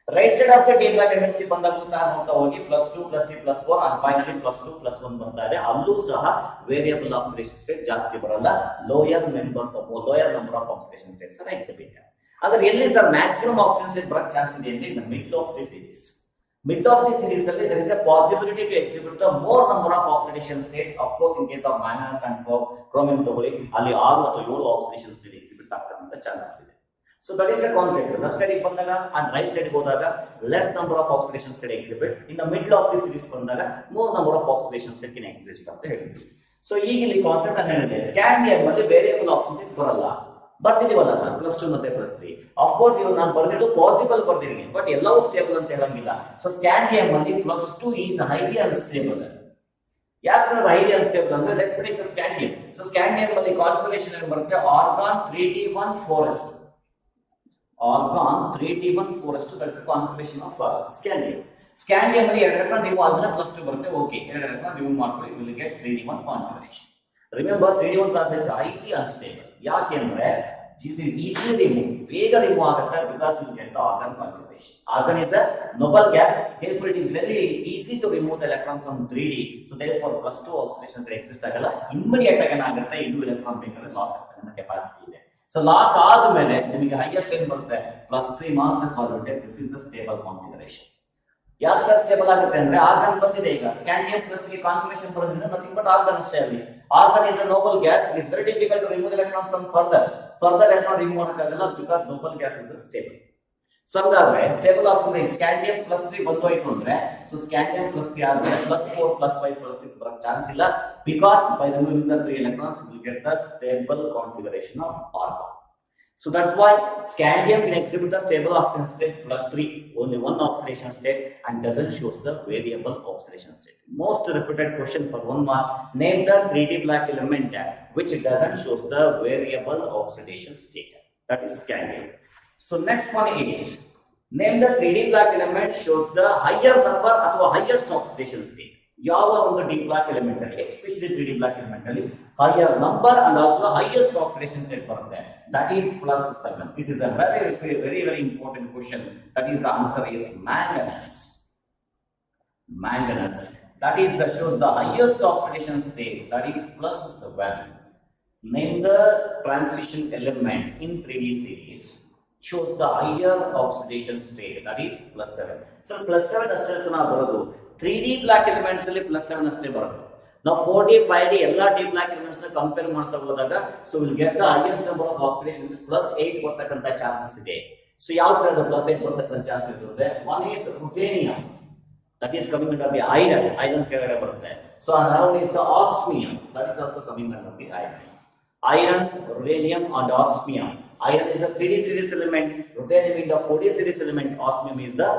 Right side of the D block elements ಬಂದಾಗೂ ಸಹ ನೋಡ್ತಾ ಹೋಗಿ +2 +3 +4 and finally +2 +1 ಬರ್ತಾ ಇದೆ. ಅಲ್ಲೂ ಸಹ ವೇರಿಯಬಲ್ ಆಕ್ಸಿಡೇಷನ್ ಸ್ಟೇಟ್ ಜಾಸ್ತಿ ಬರಲ್ಲ. Lower number of oxidation states ಅನ್ನು ಎಕ್ಸಿಬಿಟ್. ಅಂದ್ರೆ ಎಲ್ಲಿ ಸರ್ ಮ್ಯಾಕ್ಸಿಮಮ್ ಆಕ್ಸಿಡೇಷನ್ ಸ್ಟೇಟ್ ಬರಕ್ಕೆ ಚಾನ್ಸ್ ಇದೆ ಅಂದ್ರೆ in the middle of the series. Middle of the series there is a possibility to exhibit the more number of oxidation state. Of course, in case of manganese and chromium ತಗೊಳ್ಳಿ ಅಲ್ಲಿ 6 ಅಥವಾ 7 oxidation state exhibit ಆಗ್ತಕ್ಕಂತ chances ಇದೆ. So that is a concept. Left side ಬಂದಾಗ and right side ಹೋದಾಗ less number of oxidation state exhibit. In the middle of the series ಬಂದಾಗ more number of oxidation state can exist ಅಂತ ಹೇಳ್ತೀವಿ. So ಈಗ ಇಲ್ಲಿ concept ಅನ್ನು ಹೇಳಿದೆ, scandium ಅಲ್ಲಿ ವೇರಿಯಬಲ್ ಆಕ್ಸಿಜನ್ ಬರಲ್ಲ. ಬರ್ತಿದೀವಲ್ಲ ಸರ್, +2 ಮತ್ತೆ +3. ಆಫ್ ಕೋರ್ಸ್ ಇವು ನಾನು ಬರ್ದಿದ್ದು ಪಾಸಿಬಲ್ ಬರ್ದಿದ್ದೀನಿ, ಬಟ್ ಎಲ್ಲವೂ ಸ್ಟೇಬಲ್ ಅಂತ ಹೇಳಂಗಿಲ್ಲ. ಸೊ ಸ್ಕ್ಯಾಂಡಿಯಂ ಅಲ್ಲಿ +2 ಈಸ್ ಹೈಲಿ ಅನ್ಸ್ಟೇಬಲ್. ಯಾಕೆ ಸರ್ ಹೈಲಿ ಅನ್ಸ್ಟೇಬಲ್ ಅಂದ್ರೆ let me take the scandium. So scandium ಅಲ್ಲಿ ಕಾನ್ಫಿಗರೇಷನ್ ಏನು ಬರುತ್ತೆ, argon 3d1 4s2. Argon 3d1 4s2 that is the configuration of scandium. Scandium ಅಲ್ಲಿ 2 ಎಲೆಕ್ಟ್ರಾನ್ ರಿಮೂವ್ ಆದ್ಮೇಲೆ +2 ಬರುತ್ತೆ. Okay, 2 electron remove ಮಾಡ್ಕೊಳ್ಳಿ, will get 3d1 configuration. Remember 3d1 configuration highly unstable. ಯಾಕೆಂದ್ರೆ this is easily removed, ಬೇಗ remove ಆಗುತ್ತೆ, because you get the organ configuration. Argon is a noble gas, therefore it is very easy to remove the electron from 3d. So therefore +2 oxidation state exist ಆಗಲ್ಲ, immediate ಆಗಿ ಏನಾಗುತ್ತೆ, ಇದು electron ಬೇಕಾದ್ರೆ loss ಆಗ್ತದೆ ಅನ್ನೋ capacity ಇದೆ. So loss ಆದ್ಮೇಲೆ ನಿಮಗೆ ಹೈಯೆಸ್ಟ್ ಏನು ಬರುತ್ತೆ, +3 ಮಾತ್ರ positive. This is the stable configuration. ಯಾಕೆ ಸರ್ ಸ್ಟೇಬಲ್ ಆಗುತ್ತೆ ಅಂದ್ರೆ ಆರ್ಗಾನ್ ಬಂದಿದೆ. ಈಗ ಸ್ಕ್ಯಾಂಡಿಯಂ +3 ಕಾನ್ಫಿಗರೇಷನ್ ಬರೋದ್ರಿಂದ ನಥಿಂಗ್ ಬಟ್ ಆರ್ಗಾನ್ ಅಷ್ಟೇ. ಅಲ್ಲಿ argon is a noble gas, it is very difficult to remove electron from further electron remove ಮಾಡೋಕ್ಕಾಗಲ್ಲ, because noble gas is stable. So ಹಾಗಾದ್ರೆ ಸ್ಟೇಬಲ್ ಆಕ್ಸಿಜನ್ ಸ್ಕ್ಯಾಂಡಿಯಂ +3 ಬಂದೋಯ್ತು ಅಂದ್ರೆ, so scandium +3 ಆದ್ಮೇಲೆ +4 +5 +6 ಬರಕ್ chance ಇಲ್ಲ, because by removing the 3 electrons we get the stable configuration of argon. So that's why scandium can exhibit the stable oxidation state +3, only one oxidation state, and doesn't show the variable oxidation state. Most repeated question for 1 mark, name the 3d black element which doesn't show the variable oxidation state. That is scandium. So next one is, name the 3d black element shows the higher number ಅಥವಾ highest oxidation state. ಯಾವ ಒಂದು D block element ಅಲ್ಲಿ, especially 3d black element ಅಲ್ಲಿ higher number and also highest oxidation state ಬರುತ್ತೆ. That is +7. It is a very important question. That is the answer is manganese. Manganese. That is the shows the highest oxidation state. That is +7. Name the transition element in 3d series shows the higher oxidation state. That is +7. So +7 ಅಷ್ಟೇ ಸಹ ಬರೋದು. 3d black elements ಅಲ್ಲಿ +7 ಅಷ್ಟೇ ಬರುತ್ತೆ. ನಾವು 4d 5d ಎಲ್ಲ D block elements ನ compare ಮಾಡ್ತಾ ಹೋದಾಗ, so will get the highest number of oxidation +8 ಬರ್ತಕ್ಕಂತ ಚಾನ್ಸಸ್ ಇದೆ. ಸೊ ಯಾವ ಸರ್ +8 ಬರ್ತಕ್ಕಂತ ಚಾನ್ಸ್ ಇರುತ್ತೆ? One is ruthenium, that is coming under the iron ಕೆಳಗಡೆ ಬರುತ್ತೆ. So another is the osmium, that is also coming under the iron, ruthenium and osmium. Iron is a 3d series element, ruthenium is the 4d series element, osmium is the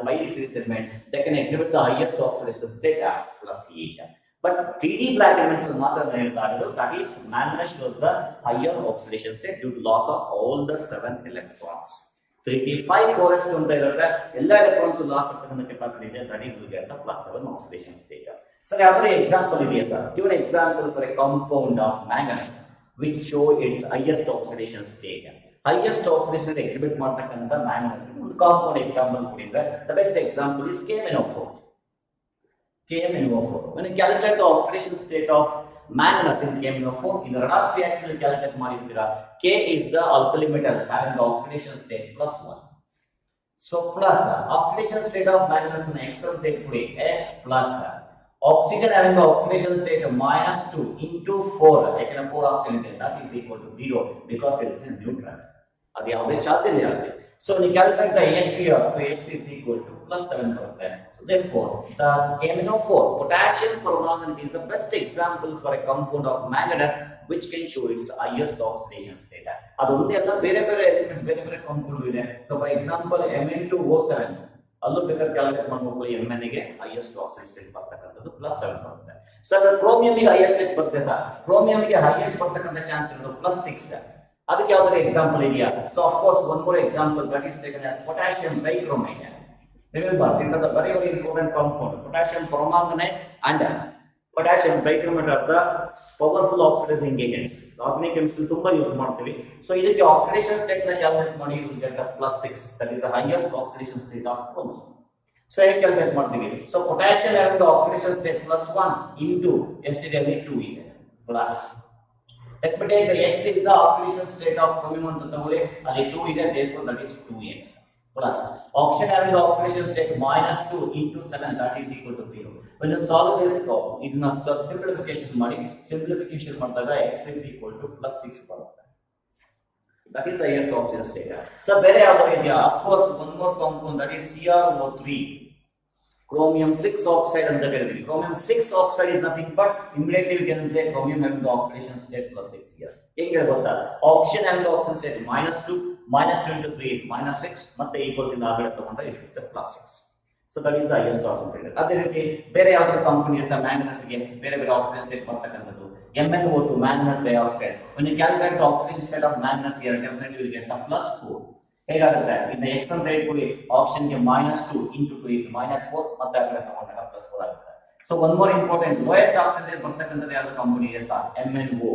5d series element. They can exhibit the highest oxidation state at +8. But 3d black elements ಮಾತ್ರ ಹೇಳಿದಾಗ, that is manganese shows the higher oxidation state due to loss of all the 7 electrons. 3d 5 4s2 ಅಂತ ಇರುತ್ತೆ, ಎಲ್ಲ electrons loss ಆಗ್ತಕ್ಕಂಥ capacity ಇದೆ. that is we get the +7 oxidation state. Sir ಯಾವ್ದಾದ್ರು example ಇದೆಯಾ sir? give an example for a compound of manganese which show its highest oxidation state. Highest oxidation exhibit ಮಾಡ್ತಕ್ಕಂಥ manganese ಒಂದು compound example ಕೊಟ್ಟಿದ್ರೆ, the best example is KMnO4. KMnO4. When you calculate the oxidation state of manganese in KMnO4, in the redox reaction you calculate ಮಾಡಿರ್ತೀರಾ, K is the alkali metal having the oxidation state +1. So plus oxidation state of manganese in Excel take ಕೊಡಿ, X plus oxygen having the oxidation state of -2 into 4, ಯಾಕಂದ್ರೆ 4 oxygen ಇದೆ, that is equal to 0 because it is a neutral. ಅದು ಯಾವುದೇ charge ಇಲ್ಲ ಅಲ್ಲಿ. So when you calculate the X here, so X is equal to +7 ಬರುತ್ತೆ. So therefore the KMnO4 potassium permanganate is the best example for a compound of manganese which can show its highest oxidation state. ಅದು ಒಂದೇ ಅಲ್ಲ, ಬೇರೆ elements ಬೇರೆ compound ಇದೆ. So for example Mn2O7 ಅಲ್ಲೂ ಬೇಕಾದ್ರೆ calculate ಮಾಡ್ಬೇಕು, Mn ಗೆ ಹೈಯೆಸ್ಟ್ ಆಕ್ಸಿಡೇಷನ್ ಸ್ಟೇಟ್ ಬರ್ತಕ್ಕಂಥದ್ದು +7 ಬರುತ್ತೆ. ಸರ್ ಕ್ರೋಮಿಯಂ ಗೆ ಹೈಯೆಸ್ಟ್ ಎಷ್ಟು ಬರುತ್ತೆ ಸರ್? ಕ್ರೋಮಿಯಂ ಗೆ ಹೈಯೆಸ್ಟ್ ಬರ್ತಕ್ಕಂಥ ಚಾನ್ಸ್ ಇರೋದು +6. ಅದಕ್ಕೆ ಯಾವ್ದಾದ್ರು ಎಕ್ಸಾಂಪಲ್ ಇದೆಯಾ? So of course one more example, that is taken as potassium bichromate. Remember these are the very important compound. Potassium permanganate and potassium bichromate are the powerful oxidizing agents. Organic chemistry ತುಂಬಾ use ಮಾಡ್ತೀವಿ. So ಇದಕ್ಕೆ oxidation state ನ calculate ಮಾಡಿ you will get the +6, that is the highest oxidation state of chromium. So ಹೇಗೆ calculate ಮಾಡ್ತೀವಿ? So potassium having the oxidation state +1 into ಎಷ್ಟಿದೆ ಅಲ್ಲಿ 2 ಇದೆ plus. Let me take the X is the oxidation state of chromium ಅಂತ ತಗೊಳ್ಳಿ, ಅಲ್ಲಿ 2 ಇದೆ, therefore that is 2x. plus oxygen having the oxidation state minus 2 into 7, that is equal to 0. When you solve this problem, it is simplification x is equal to plus 6 that is the highest oxygen state. So ಬೇರೆ ಯಾವುದು ಇದೆಯಾ? Of course one more compound, that is CrO3, chromium 6 oxide ಅಂತ ಕರೀತೀವಿ. Chromium 6 oxide is nothing but immediately we can say chromium having the oxidation state plus 6 here. ಹೆಂಗೆ ಹೇಳ್ಬೋದು sir? Oxygen having the oxidation state minus 2 into 3 is minus 6 ಮತ್ತೆ equals ಇಂದ ಆಗಲೇ ತಗೊಂಡ್ರೆ ಇರುತ್ತೆ plus 6. So that is the highest oxygen state. ಅದೇ ರೀತಿ ಬೇರೆ ಯಾವ್ದಾದ್ರು ಕಂಪನಿ ಇದೆ ಸರ್ manganese ಗೆ ಬೇರೆ ಬೇರೆ oxidation state ಬರ್ತಕ್ಕಂಥದ್ದು MnO2, manganese dioxide. When you calculate the oxidation state of manganese here, definitely you will get a plus 4. ಹೇಗಾಗುತ್ತೆ? in the x rate ಕೊಡಿ oxygen ಗೆ minus 2 into 2 is minus 4 ಮತ್ತೆ ಆ ಕಡೆ ತಗೊಂಡಾಗ plus 4 ಆಗುತ್ತೆ. So one more important, lowest oxygen state ಬರ್ತಕ್ಕಂಥದ್ದು ಯಾವ್ದು ಕಂಪನಿ ಇದೆ sir? MnO,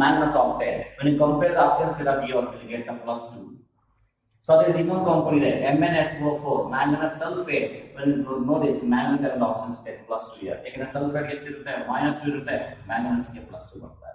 manganese oxide. When you compare the oxygen state of here, you will get a plus 2. So there is one compound ಇದೆ MnSO4, manganese sulfate. When you know this, manganese have the oxygen state plus 2 here. ಯಾಕಂದ್ರೆ sulfate ಎಷ್ಟಿರುತ್ತೆ? minus 2 ಇರುತ್ತೆ, manganese ಗೆ plus 2 ಬರುತ್ತೆ.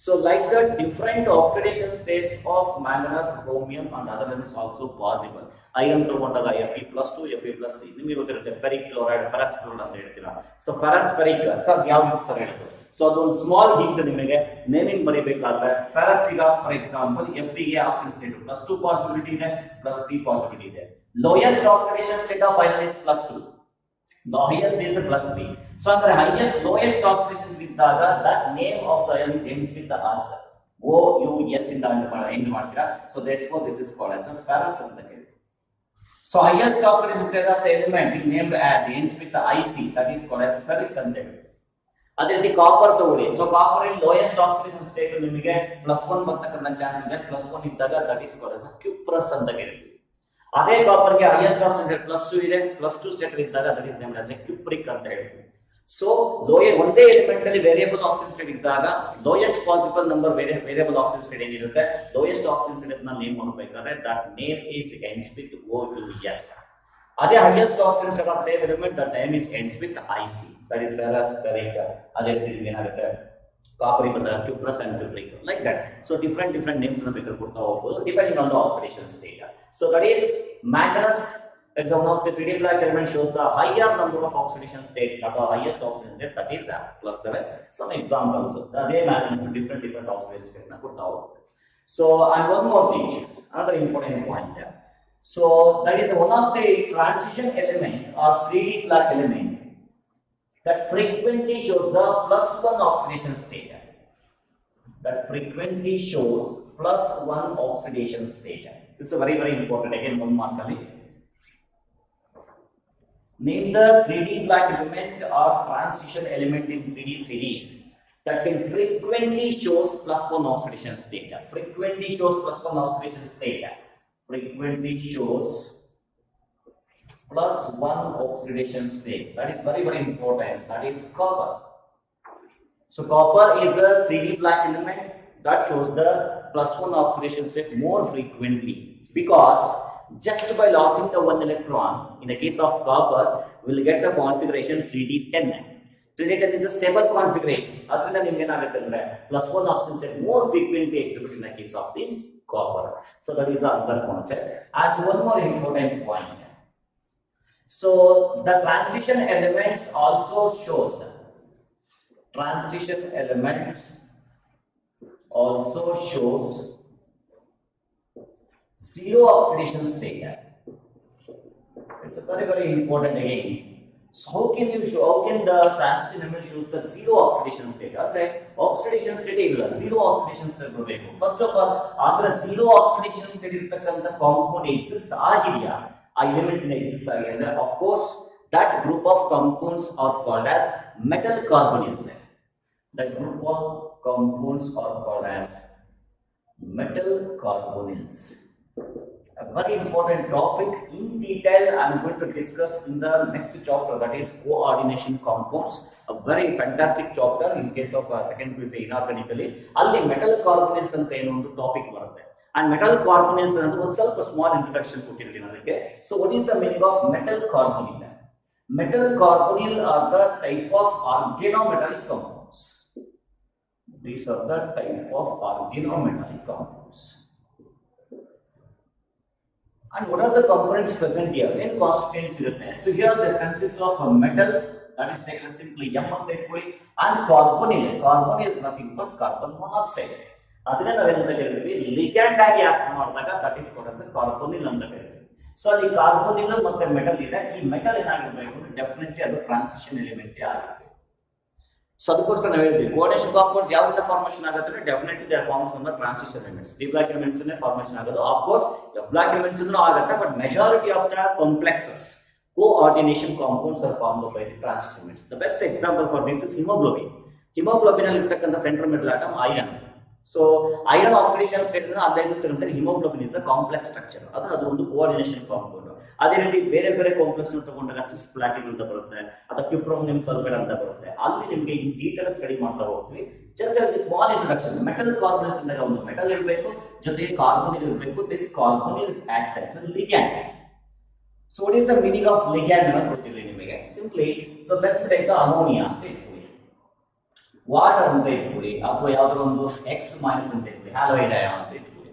So like the different oxidation states of manganese, chromium and other elements also possible. Iron ತಗೊಂಡಾಗ Fe+2, Fe+3. ನಿಮಗೆ ಗೊತ್ತಿರುತ್ತೆ ferric chloride, ferrous chloride ಅಂತ ಹೇಳ್ತೀರಾ. So ferrous ferric ಸರ್ ಯಾವುದು ಸರ್ ಹೇಳಿದ್ರು? ಸೊ ಅದೊಂದು ಸ್ಮಾಲ್ ಹಿಂಟ್ ನಿಮಗೆ ನೇಮಿಂಗ್ ಬರೀಬೇಕಾದ್ರೆ ಫೆರಸ್ ಈಗ ಫಾರ್ ಎಕ್ಸಾಂಪಲ್ Fe ಗೆ ಆಕ್ಸಿಡೇಷನ್ ಸ್ಟೇಟ್ +2 ಪಾಸಿಬಿಲಿಟಿ ಇದೆ, +3 ಪಾಸಿಬಿಲಿಟಿ ಇದೆ. Lowest oxidation state of iron is +2, the highest is +3. So ಅಂದ್ರೆ highest lowest oxidation ಇದ್ದಾಗ that name of the iron is ends with the us, OUS ಇಂದ end ಮಾಡ್ತೀರಾ. So therefore this is called as a ferrous ಅಂತ ಹೇಳಿ. So highest oxidation state of the element is named as ends with the IC, that is called as ferric ಅಂತ ಹೇಳಿ. ಅದೇ ರೀತಿ copper ತಗೊಳ್ಳಿ. So copper ಇನ್ lowest oxidation state ನಿಮಗೆ +1 ಬರ್ತಕ್ಕಂಥ chance ಇದೆ. +1 ಇದ್ದಾಗ that is called as cuprous ಅಂತ ಕರೀತೀವಿ. ಅದೇ ಕಾಪರ್ ಗೆ ಹೈಯೆಸ್ಟ್ ಆಕ್ಸಿಡೇಷನ್ ಸ್ಟೇಟ್ +2 ಇದೆ, +2 ಸ್ಟೇಟ್ ಇದ್ದಾಗ that is named as cupric ಅಂತ ಹೇಳ್ತೀವಿ. ಸೊ ಒಂದೇ ಎಲಿಮೆಂಟ್ ಅಲ್ಲಿ ವೇರಿಯಬಲ್ ಆಕ್ಸಿಡೇಷನ್ ಸ್ಟೇಟ್ ಇದ್ದಾಗ lowest possible number variable oxidation state ಏನಿರುತ್ತೆ, ಲೋಯೆಸ್ಟ್ ಆಕ್ಸಿಡೇಷನ್ ಸ್ಟೇಟ್ ನ ನೇಮ್ ಮಾಡಬೇಕಾದ್ರೆ that name is ends with OUS. ಅದೇ highest oxidation state of same element, the name is ends with IC, that is ferrous, ferric. ಅದೇ ರೀತಿ ಏನಾಗುತ್ತೆ copper ಬಂದಾಗ cuprous and cupric, like that. So different names ಅನ್ನು ಬೇಕಾದ್ರೆ ಕೊಡ್ತಾ ಹೋಗ್ಬೋದು depending on the oxidation state. So that is manganese is one of the 3D black element, shows the higher number of oxidation state, not the highest oxidation state, that is +7. Some examples, ಅದೇ manganese different oxidation state ನ ಕೊಡ್ತಾ ಹೋಗ್ಬೋದು. So and one more thing is another important point there. So that is one of the transition element or 3D black element that frequently shows the +1 oxidation state. That frequently shows +1 oxidation state. It's a very important. Again, one mark ali. Name the 3D black element or transition element in 3D series that can frequently shows +1 oxidation state. Frequently shows +1 oxidation state. Frequently shows +1 oxidation state. That is very important. That is copper. So copper is the 3D black element that shows the +1 oxidation state more frequently, because just by losing the one electron in the case of copper we'll get the configuration 3D10. 3D10 is a stable configuration. ಅದರಿಂದ ನಿಮಗೆ ಏನಾಗುತ್ತೆ ಅಂದ್ರೆ +1 oxidation state more frequently exhibit in the case of the copper. So that is the other concept. And one more important point. So the transition elements also shows zero oxidation state. It's a very important again. So how can the transition element shows the zero oxidation state? Okay, oxidation state ಇಲ್ಲ, zero oxidation state ಬರಬೇಕು. First of all, ಆತರ zero oxidation state ಇರತಕ್ಕಂತ compound exist ಆಗಿದೆಯಾ, ಆ element exist ಆಗಿದೆ ಅಂದ್ರೆ of course that group of compounds are called as metal carbonyls. That group of compounds are called as metal carbonyls. A very important topic in detail I am going to discuss in the next chapter, that is coordination compounds. A very fantastic chapter in case of second PUC inorganically. Alli metal carbonyls anta eno ಒಂದು topic ಬರುತ್ತೆ. And metal carbonyls ಅನ್ನೋದು ಒಂದು ಸ್ವಲ್ಪ small introduction ಕೊಟ್ಟಿರ್ತೀನಿ ಅದಕ್ಕೆ. So what is the meaning of metal carbonyl? Metal carbonyl are the type of organometallic compounds. These are the type of organometallic compounds. And what are the components present here? N constituents irutte. So here this consists of a metal, that is taken simply M ಅಂತ ಇಟ್ಕೊಳ್ಳಿ, and carbonyl. Carbon is nothing but carbon monoxide. ಅದನ್ನ ನಾವೇನಂತ ಕರಿತೀವಿ, ligand ಆಗಿ act ಮಾಡಿದಾಗ that is called as carbonyl ಅಂತ ಕರಿತೀವಿ. So ಅಲ್ಲಿ ಕಾರ್ಬೋನಿಲ್ ಮತ್ತೆ ಮೆಟಲ್ ಇದೆ. ಈ ಮೆಟಲ್ ಏನಾಗಿರ್ಬೇಕು ಅಂದ್ರೆ ಡೆಫಿನೆಟ್ಲಿ ಅದು ಟ್ರಾನ್ಸಿಷನ್ ಎಲಿಮೆಂಟ್ ಆಗಿರ್ಬೇಕು. ಸೊ ಅದಕ್ಕೋಸ್ಕರ ನಾವು ಹೇಳಿದ್ವಿ ಕೋಆರ್ಡಿನೇಷನ್ ಕಾಂಪೌಂಡ್ಸ್ ಯಾವ್ದನ್ನ ಫಾರ್ಮೇಷನ್ ಆಗುತ್ತೆ, definitely they are forms from the transition elements. D block elements ನೇ ಫಾರ್ಮೇಷನ್ ಆಗೋದು. Of course F block elements ಆಗುತ್ತೆ, but majority of the complexes coordination compounds are formed by the transition elements. The best example for this is hemoglobin. Hemoglobin ಅಲ್ಲಿ ಇರತಕ್ಕಂತ central metal atom iron. So iron oxidation state ಅಲ್ಲಿರುತ್ತೆ. Hemoglobin is the complex structure. ಅದು ಒಂದು coordination compound. ಅದೇ ರೀತಿ ಬೇರೆ ಬೇರೆ complex ತಗೊಂಡಾಗ ಸಿಸ್ ಪ್ಲಾಟಿನ್ ಅಂತ ಬರುತ್ತೆ, ಅಥವಾ ಕ್ಯುಪ್ರೋನಿಯಂ ಸಲ್ಫೇಟ್ ಅಂತ ಬರುತ್ತೆ. ಅಲ್ಲಿ ನಿಮಗೆ ಇನ್ ಡೀಟೇಲ್ ಸ್ಟಡಿ ಮಾಡ್ತಾ ಹೋಗ್ತೀವಿ. Just small introduction. Metal carbonate ಅಂದಾಗ ಒಂದು ಮೆಟಲ್ ಇರಬೇಕು, ಜೊತೆಗೆ ಕಾರ್ಬನ್ ಇರಬೇಕು. This carbon is acts as A ligand. So what is the meaning of ligand ಅಂತ ಗೊತ್ತಿಲ್ಲ ನಿಮಗೆ. Simply so let's take the ammonia ಅಂತ ಇಟ್ಕೊಳ್ಳಿ, ವಾಟರ್ ಅಂತ ಇಟ್ಕೊಳ್ಳಿ, ಅಥವಾ ಯಾವ್ದಾದ್ರು ಒಂದು X- ಅಂತ ಇಟ್ಕೊಳ್ಳಿ, ಹ್ಯಾಲೋಯಿಡ್ ಅಯಾನ್ ಅಂತ ಇಟ್ಕೊಳ್ಳಿ.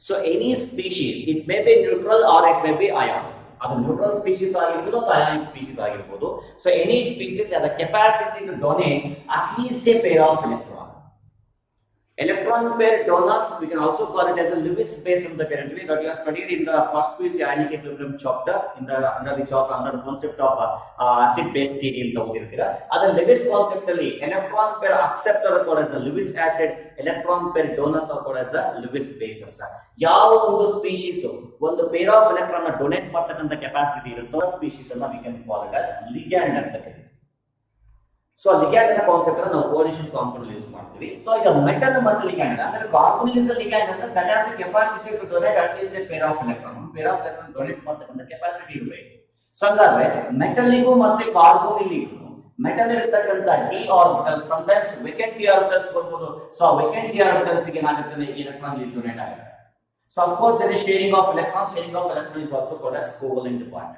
So any species, it may be neutral or it may be ion. ಅದು ನ್ಯೂಟ್ರಲ್ ಸ್ಪೀಶೀಸ್ ಆಗಿರ್ಬೋದು ಅಥವಾ ಅಯಾನಿಕ್ ಸ್ಪೀಶೀಸ್ ಆಗಿರ್ಬೋದು. So any species has the capacity to donate at least a pair of electron. Electron pair donors, we can also call it as a Lewis space in the current way that you have studied in the first PUC ionic equilibrium chapter in the under the concept of acid base theory ಅಂತ ಓದಿರ್ತೀರಾ. ಅದರ Lewis concept ಅಲ್ಲಿ electron pair acceptor called as a Lewis acid, electron pair donors are called as a Lewis bases. ಯಾವ ಒಂದು species ಒಂದು pair of electron donate ಮಾಡತಕ್ಕಂತ capacity ಇರುತ್ತೋ ಆ species ಅನ್ನ we can call it as ligand ಅಂತ ಕರೀತೀವಿ. ಸೊ ಲಿಗ್ಯಾಂಡ್ ಅನ್ನ ಕಾನ್ಸೆಪ್ಟ್ ಅನ್ನು ನಾವು ಕೋಆರ್ಡಿನೇಷನ್ ಕಾಂಪೌಂಡ್ ಯೂಸ್ ಮಾಡ್ತೀವಿ. ಸೊ ಈಗ ಮೆಟಲ್ ಮತ್ತು ಲಿಗ್ಯಾಂಡ್ ಅಂದ್ರೆ ಕಾರ್ಬನಿಲ್ ಇಸ್ ಲಿಗ್ಯಾಂಡ್ ಅಂತ that has the capacity to donate at least a pair of electron. Pair of electron donate ಮಾಡತಕ್ಕಂತ ಕೆಪಾಸಿಟಿ ಇರಬೇಕು. ಸೊ ಹಾಗಾದ್ರೆ ಮೆಟಲ್ಗೂ ಮತ್ತೆ ಕಾರ್ಬನಿಲ್ಗೂ ಮೆಟಲ್ ಇರತಕ್ಕಂತ D orbital sometimes vacant D orbitals ಬರ್ಬೋದು. ಸೊ ಆ ವೇಕೆಂಟ್ ಡಿ ಆರ್ಬಿಟಲ್ಸ್ ಗೆ ಏನಾಗುತ್ತೆ, ಎಲೆಕ್ಟ್ರಾನ್ ಇಲ್ಲಿ ಡೊನೇಟ್ ಆಗುತ್ತೆ. So of course there is sharing of electron. Sharing of electron is also called as covalent bond.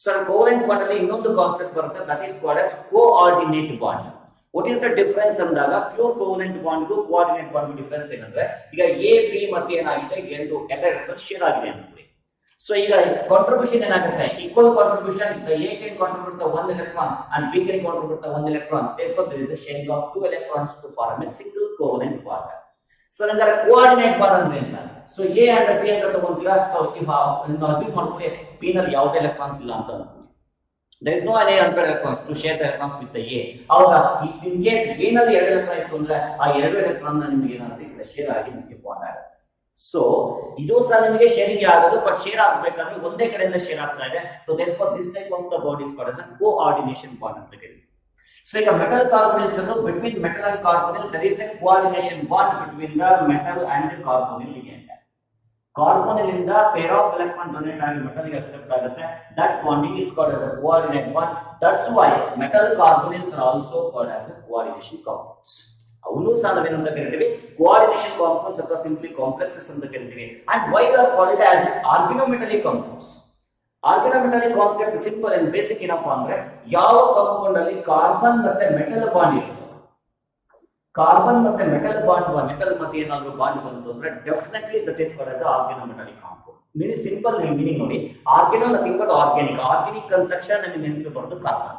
ಸೊ ಕೋವೆಲೆಂಟ್ ಬಾಂಡ್ ಅಲ್ಲಿ ಇನ್ನೊಂದು concept ಬರುತ್ತೆ, that is called as coordinate bond. What is the difference ಅಂದಾಗ pure covalent bond ಗೂ coordinate bond difference ಏನಂದ್ರೆ, ಈಗ A B ಮತ್ತೆ ಏನಾಗಿದೆ, ಎರಡು ಎಲೆಕ್ಟ್ರಾನ್ ಶೇರ್ ಆಗಿದೆ ಅನ್ಕೊಳ್ಳಿ. ಸೊ ಈಗ ಕಾಂಟ್ರಿಬ್ಯೂಷನ್ ಏನಾಗುತ್ತೆ, equal contribution. A can contribute the 1 electron and B can contribute the 1 electron. Therefore there is a sharing of 2 electrons to form a single covalent bond. So ನಂತರ coordinate bond ಅಂದ್ರೆ ಏನು sir? So A and B ಅಂತ ತಗೊಂತೀರಾ. So if assume ಮಾಡ್ಕೊಳ್ಳಿ P ನಲ್ಲಿ ಯಾವುದೇ electrons ಇಲ್ಲ ಅಂತ ಅನ್ಕೊಳ್ಳಿ. there is no any unpaired electrons to share the electrons with the A. ಹೌದಾ? in case A ನಲ್ಲಿ 2 ಎಲೆಕ್ಟ್ರಾನ್ ಇತ್ತು ಅಂದ್ರೆ ಆ 2 ಎಲೆಕ್ಟ್ರಾನ್ ನಿಮಗೆ ಏನಾಗುತ್ತೆ, ಇಲ್ಲಿ ಶೇರ್ ಆಗಿ ನಿಮಗೆ ಬಾಂಡ್ ಆಗುತ್ತೆ. ಸೊ ಇದು ಸಹ ನಿಮಗೆ ಶೇರಿಂಗ್ ಆಗೋದು, ಬಟ್ ಶೇರ್ ಆಗಬೇಕಾದ್ರೆ ಒಂದೇ ಕಡೆಯಿಂದ ಶೇರ್ ಆಗ್ತಾ ಇದೆ. So therefore this type of the bond is called as a coordination bond ಅಂತ ಕರೀತೀವಿ. So ಈಗ metal carbonyls ಅನ್ನು between metal and carbonyl there is a coordination bond between the metal and the carbonyl ligand. Carbonyl ಇಂದ pair of electron donate ಆಗಿ metal ಗೆ accept ಆಗುತ್ತೆ. That bonding is called as a coordinate bond. That's why metal carbonyls are also called as a coordination compounds. ಅವನು ಸಹ ನಾವೇನಂತ ಕರಿತೀವಿ, coordination compounds ಅಥವಾ simply complexes ಅಂತ ಕರಿತೀವಿ. And why they are called as organometallic compounds? Organometallic concept simple and basic ಏನಪ್ಪಾ ಅಂದ್ರೆ, ಯಾವ ಕಾಂಪೌಂಡ್ ಅಲ್ಲಿ ಕಾರ್ಬನ್ ಮತ್ತೆ ಮೆಟಲ್ ಬಾಂಡ್ ಇರುತ್ತೆ, ಕಾರ್ಬನ್ ಮತ್ತೆ ಮೆಟಲ್ ಬಾಂಡ್, ಮೆಟಲ್ ಮತ್ತೆ ಏನಾದ್ರು ಬಾಂಡ್ ಬಂತು ಅಂದ್ರೆ definitely that is called as organometallic compound. Meaning simple meaning ನೋಡಿ, organo nothing but organic. Organic ಅಂದ ತಕ್ಷಣ ನಮಗೆ ನೆನಪು ಬರೋದು ಕಾರ್ಬನ್.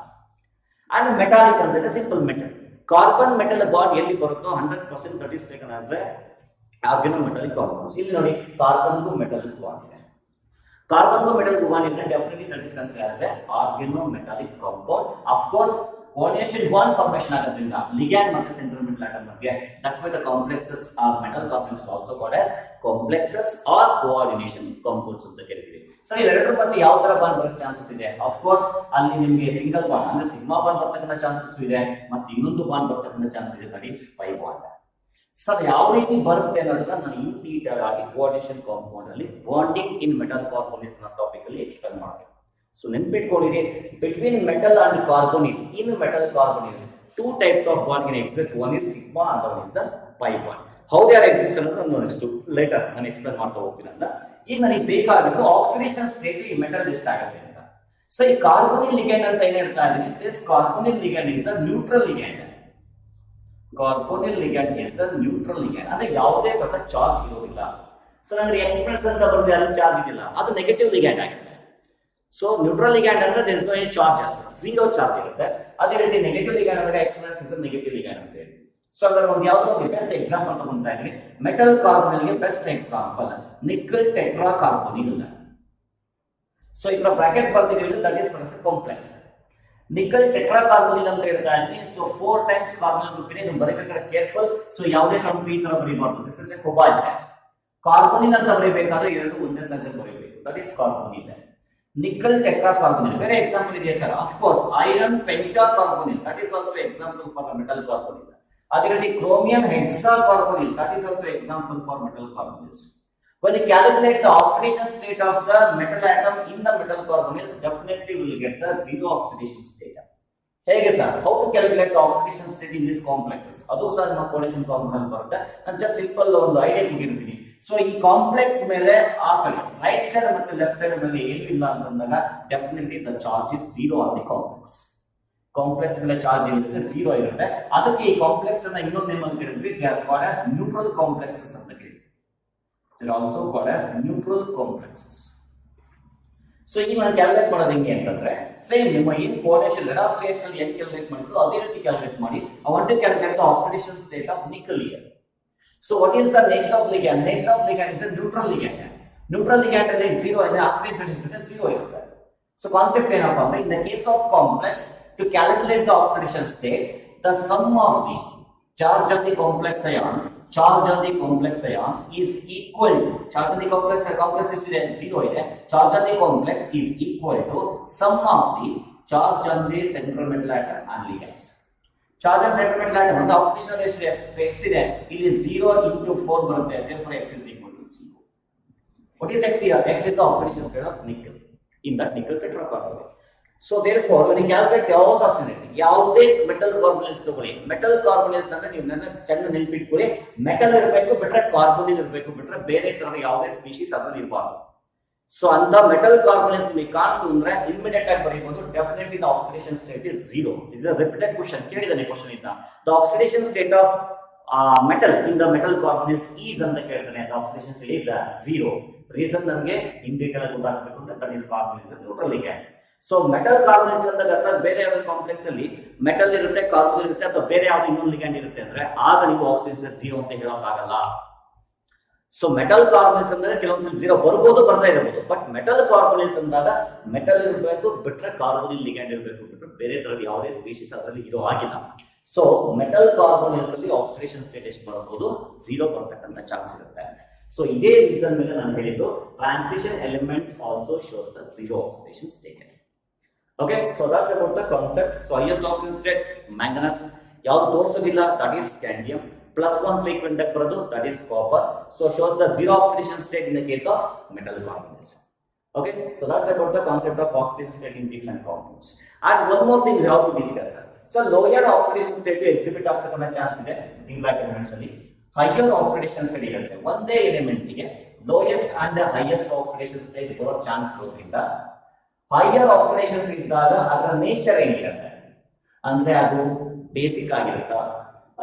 ಅಂಡ್ ಮೆಟಾಲಿಕ್ ಅಂದ್ರೆ simple metal. Carbon metal bond ಎಲ್ಲಿ ಬರುತ್ತೋ 100% that is taken as organometallic compounds. ಇಲ್ಲಿ ನೋಡಿ ಕಾರ್ಬನ್ಗೂ ಮೆಟಲ್ ಬಾಂಡ್ ಇದೆ. Carbon को metal को bond is definitely that is considered as an organometallic compound. Of course, coordination bond formation ಆಗೋದ್ರಿಂದ ligand ಮತ್ತು central metal atom ಮಧ್ಯೆ, that's why the complexes are metal compounds also called as complexes or coordination compounds ಅಂತ ಕರೀತೀವಿ. So ಇವೆರಡರ ಮಧ್ಯೆ ಯಾವ ತರ bond ಬರೋ ಚಾನ್ಸಸ್ ಇದೆ? ಆಫ್ ಕೋರ್ಸ್ ಅಲ್ಲಿ ನಿಮಗೆ ಸಿಂಗಲ್ ಬಾಂಡ್ ಅಂದ್ರೆ ಸಿಗ್ಮಾ ಬಾಂಡ್ ಬರ್ತಕ್ಕಂಥ ಚಾನ್ಸಸ್ ಇದೆ, ಮತ್ತೆ ಇನ್ನೊಂದು ಬಾಂಡ್ ಬರ್ತಕ್ಕಂಥ ಚಾನ್ಸಸ್ ಇದೆ, that is pi bond. Sir ಯಾವ ರೀತಿ ಬರುತ್ತೆ ಅನ್ನೋದನ್ನ ನಾನು ಇನ್ ಡೀಟೇಲ್ ಆಗಿ ಕೋಆರ್ಡಿನೇಷನ್ ಕಾಂಪೌಂಡ್ ಅಲ್ಲಿ ಬಾಂಡಿಂಗ್ ಇನ್ ಮೆಟಲ್ ಕಾರ್ಬೊನಿಲ್ಸ್ ನ ಟಾಪಿಕ್ ಅಲ್ಲಿ ಎಕ್ಸ್ಪ್ಲೇನ್ ಮಾಡ್ತೀನಿ. ಸೊ ನೆನ್ಪಿಟ್ಕೊಂಡಿರಿ, between metal and carbonyl, in metal carbonyls two types of bond can exist. One is sigma and one is the pi bond. How they are exist ಅನ್ನೋದು ನಾನು next litre ನಾನು explain ಮಾಡ್ತಾ ಹೋಗ್ತೀನಿ ಅಂತ. ಈಗ ನನಗೆ ಬೇಕಾಗಿದ್ದು ಆಕ್ಸಿಡೇಷನ್ ಸ್ಟೇಟ್ ಈ ಮೆಟಲ್ ಲಿಸ್ಟ್ ಆಗುತ್ತೆ ಅಂತ. ಸೊ ಈ ಕಾರ್ಬೊನಿಲ್ ಲಿಗ್ಯಾಂಡ್ ಅಂತ ಏನ್ ಹೇಳ್ತಾ ಇದೀನಿ, this carbonyl ligand is the neutral ligand. Carbonyl ligand is the neutral ligand ಅಂದ್ರೆ ಯಾವುದೇ ತರ ಚಾರ್ಜ್ ಇರೋದಿಲ್ಲ. ಸೊ ನನಗೆ ಎಕ್ಸ್ಪ್ರೆಸ್ ಅಂತ ಬರುತ್ತೆ, ಅದು ಚಾರ್ಜ್ ಇಲ್ಲ, ಅದು ನೆಗೆಟಿವ್ ಲಿಗ್ಯಾಂಡ್ ಆಗಿದೆ. ಸೊ ನ್ಯೂಟ್ರಲ್ ಲಿಗ್ಯಾಂಡ್ ಅಂದ್ರೆ there is no any charges, zero charge ಇರುತ್ತೆ. ಅದೇ ರೀತಿ ನೆಗೆಟಿವ್ ಲಿಗ್ಯಾಂಡ್ ಅಂದ್ರೆ ಎಕ್ಸ್ಪ್ರೆಸ್ ಇಸ್ ನೆಗೆಟಿವ್ ಲಿಗ್ಯಾಂಡ್ ಅಂತ ಹೇಳಿ. ಸೊ ಅದರ ಒಂದು ಯಾವ್ದೋ ಒಂದು ಬೆಸ್ಟ್ ಎಕ್ಸಾಂಪಲ್ ತಗೊಂತಾ ಇದ್ವಿ. ಮೆಟಲ್ ಕಾರ್ಬೊನಿಲ್ಗೆ best example nickel tetra carbonyl. So ಇದರ ಬ್ರಾಕೆಟ್ ಬರ್ತಿದ್ದೀವಿ, that is complex. Nickel tetra carbonyl ಅಂತ ಹೇಳ್ತಾ ಇದ್ವಿ. ಸೊ 4 ಟೈಮ್ಸ್ ಕಾರ್ಬೊನಿಲ್ ಗ್ರೂಪ್ ಇದೆ, ನೀವು ಬರೀಬೇಕಾದ್ರೆ ಕೇರ್ಫುಲ್. ಸೊ ಯಾವುದೇ ಕಂಪನಿ ಈ ತರ ಬರೀಬಾರ್ದು. This is a cobalt. Carbonyl ಅಂತ ಬರೀಬೇಕಾದ್ರೆ ಎರಡು ಒಂದೇ ಸೈಜ್ ಅಲ್ಲಿ ಬರೀಬೇಕು, that is carbonyl. Nickel tetra carbonyl ಬೇರೆ ಎಕ್ಸಾಂಪಲ್ ಇದೆಯಾ sir? Of course iron penta carbonyl, that is also example for metal carbonyl. ಅದೇ ರೀತಿ chromium hexa carbonyl, that is also example for metal carbonyls. When you calculate the oxidation state of the metal atom in the metal carbonyls, definitely we will get the zero oxidation state. ಹೇಗೆ sir? How to calculate the oxidation state in this complexes? ಅದು sir ನಮ್ಮ ಕೋಲೇಷನ್ problem ಅಲ್ಲಿ ಬರುತ್ತೆ. ನಾನು just simple ಒಂದು idea ಕೊಟ್ಟಿರ್ತೀನಿ. So ಈ ಕಾಂಪ್ಲೆಕ್ಸ್ ಮೇಲೆ ಆ ಕಡೆ ರೈಟ್ ಸೈಡ್ ಮತ್ತು ಲೆಫ್ಟ್ ಸೈಡ್ ಮೇಲೆ ಏನು ಇಲ್ಲ ಅಂತಂದಾಗ definitely the charge is zero on the complex. Complex ಮೇಲೆ ಚಾರ್ಜ್ ಇರುತ್ತೆ, ಝೀರೋ ಇರುತ್ತೆ. ಅದಕ್ಕೆ ಈ ಕಾಂಪ್ಲೆಕ್ಸ್ ಅನ್ನ ಇನ್ನೊಂದು ನೇಮಲ್ಲಿ ಕರೀತೀವಿ, they are called as neutral complexes ಅಂತ ಕರೀತೀವಿ. They are also called as neutral complexes. So ಈಗ ನಾನು ಕ್ಯಾಲ್ಕುಲೇಟ್ ಮಾಡೋದು ಹೆಂಗೆ ಅಂತಂದ್ರೆ, ಸೇಮ್ ನಿಮ್ಮ ಏನು ಕೋಆರ್ಡಿನೇಷನ್ ರೆಡಾಕ್ಸ್ ಸ್ಟೇಷನ್ ಅಲ್ಲಿ ಏನು ಕ್ಯಾಲ್ಕುಲೇಟ್ ಮಾಡಿದ್ರು ಅದೇ ರೀತಿ ಕ್ಯಾಲ್ಕುಲೇಟ್ ಮಾಡಿ. I want to calculate the oxidation state of nickel here. So what is the nature of ligand? Nature of ligand is a neutral ligand. Neutral ligand ಅಲ್ಲಿ zero ಇದೆ, oxidation state zero ಇರುತ್ತೆ. So concept ಏನಪ್ಪಾ ಅಂದ್ರೆ, in the case of complex, to calculate the oxidation state, the sum of the charge on the complex ion is equal to charge on the complex is 0 ide, charge on the complex is equal to sum of the charge on the central metal atom and ligands. Charge on central metal atom and the oxidation ratio so x ide ಇಲ್ಲಿ 0 into 4 ಬರುತ್ತೆ, therefore x is equal to 0. What is x here? X is the oxidation state of nickel in that nickel tetracarbonate. So therefore when you calculate ಯಾವ್ದು oxidation, ಯಾವುದೇ metal ಕಾರ್ಬೊನಿಲ್ಸ್ ತಗೊಳ್ಳಿ, metal ಕಾರ್ಬೊನಿಲ್ಸ್ ಅಂದ್ರೆ ನೀವು ನನ್ನ ಚೆನ್ನಾಗಿ ನೆನಪಿಟ್ಕೊಳ್ಳಿ, metal ಇರಬೇಕು ಬಿಟ್ರೆ ಕಾರ್ಬೊನಿಲ್ ಇರಬೇಕು, ಬಿಟ್ರೆ ಬೇರೆ ತರ ಯಾವುದೇ ಸ್ಪೀಶೀಸ್ ಅದ್ರಲ್ಲಿ ಇರಬಾರ್ದು. ಸೊ ಅಂತ ಮೆಟಲ್ ಕಾರ್ಬೊನಿಲ್ಸ್ ನಿಮಗೆ ಕಾಣ್ತು ಅಂದ್ರೆ ಇಮಿಡಿಯೇಟ್ ಆಗಿ ಬರೀಬಹುದು, definitely the oxidation state is zero. ಇದು ರಿಪೀಟೆಡ್ ಕ್ವಶನ್ ಕೇಳಿದಾನೆ ಕ್ವಶನ್ ಇಂದ. The oxidation state of metal in the metal carbonyls is ಅಂತ ಕೇಳ್ತಾನೆ, the oxidation state is zero. Reason ನಮಗೆ ಇನ್ ಡೀಟೇಲ್ ಆಗಿ ಗೊತ್ತಾಗಬೇಕು ಅಂತ, that is carbonyls neutral ligand. So metal carbonyls ಅಂದಾಗ ಸರ್ ಬೇರೆ ಯಾವ್ದು ಕಾಂಪ್ಲೆಕ್ಸ್ ಅಲ್ಲಿ ಮೆಟಲ್ ಇರುತ್ತೆ, ಕಾರ್ಬೊನಿಲ್ ಇರುತ್ತೆ, ಅಥವಾ ಬೇರೆ ಯಾವ್ದು ಇನ್ನೊಂದು ಲಿಗ್ಯಾಂಡ್ ಇರುತ್ತೆ ಅಂದ್ರೆ ಆಗ ನೀವು ಆಕ್ಸಿಡೇಷನ್ ಝೀರೋ ಅಂತ ಹೇಳೋಕ್ಕಾಗಲ್ಲ. ಸೊ ಮೆಟಲ್ ಕಾರ್ಬೊನಿಲ್ಸ್ ಅಂದ್ರೆ ಕೆಲವೊಂದು ಝೀರೋ ಬರ್ಬೋದು, ಬರ್ತಾ ಇರಬಹುದು. ಬಟ್ ಮೆಟಲ್ ಕಾರ್ಬೊನಿಲ್ಸ್ ಅಂದಾಗ ಮೆಟಲ್ ಇರಬೇಕು ಬಿಟ್ರೆ ಕಾರ್ಬೊನಿಲ್ ಲಿಗ್ಯಾಂಡ್ ಇರಬೇಕು, ಬಿಟ್ರೆ ಬೇರೆ ತರದ ಯಾವುದೇ ಸ್ಪೀಶೀಸ್ ಅದರಲ್ಲಿ ಇರೋ ಆಗಿಲ್ಲ. ಸೊ ಮೆಟಲ್ ಕಾರ್ಬೊನಿಲ್ಸ್ ಅಲ್ಲಿ ಆಕ್ಸಿಡೇಷನ್ ಸ್ಟೇಟ್ ಎಷ್ಟು ಬರಬಹುದು? ಝೀರೋ ಬರ್ತಕ್ಕಂಥ ಚಾನ್ಸ್ ಇರುತ್ತೆ. ಸೊ ಇದೇ ರೀಸನ್ ಮೇಲೆ ನಾನು ಹೇಳಿದ್ದು transition elements also shows the zero oxidation state. Okay, so that's about the concept. So highest oxidation state manganese, ಯಾವುದು ತೋರಿಸೋದಿಲ್ಲ, that is scandium. +1 frequent ಆಗಿ ಬರೋದು, that is copper. So shows the zero oxidation state in the case of metal carbonyls. Okay, so that's about the concept of oxidation state in different compounds. And one more thing we have to discuss. So lower oxidation state to exhibit ಆಗ್ತಕ್ಕಂಥ chance ಇದೆ ಇನ್ವ್ಯಾಕ್ elements ಅಲ್ಲಿ. Higher oxidation state ಇರುತ್ತೆ, ಒಂದೇ element ಗೆ lowest and highest oxidation state ಬರೋ chance ಇರೋದ್ರಿಂದ higher oxidation ಇದ್ದಾಗ ಅದರ ನೇಚರ್ ಏನಿರುತ್ತೆ ಅಂದ್ರೆ ಅದು ಬೇಸಿಕ್ ಆಗಿರುತ್ತಾ,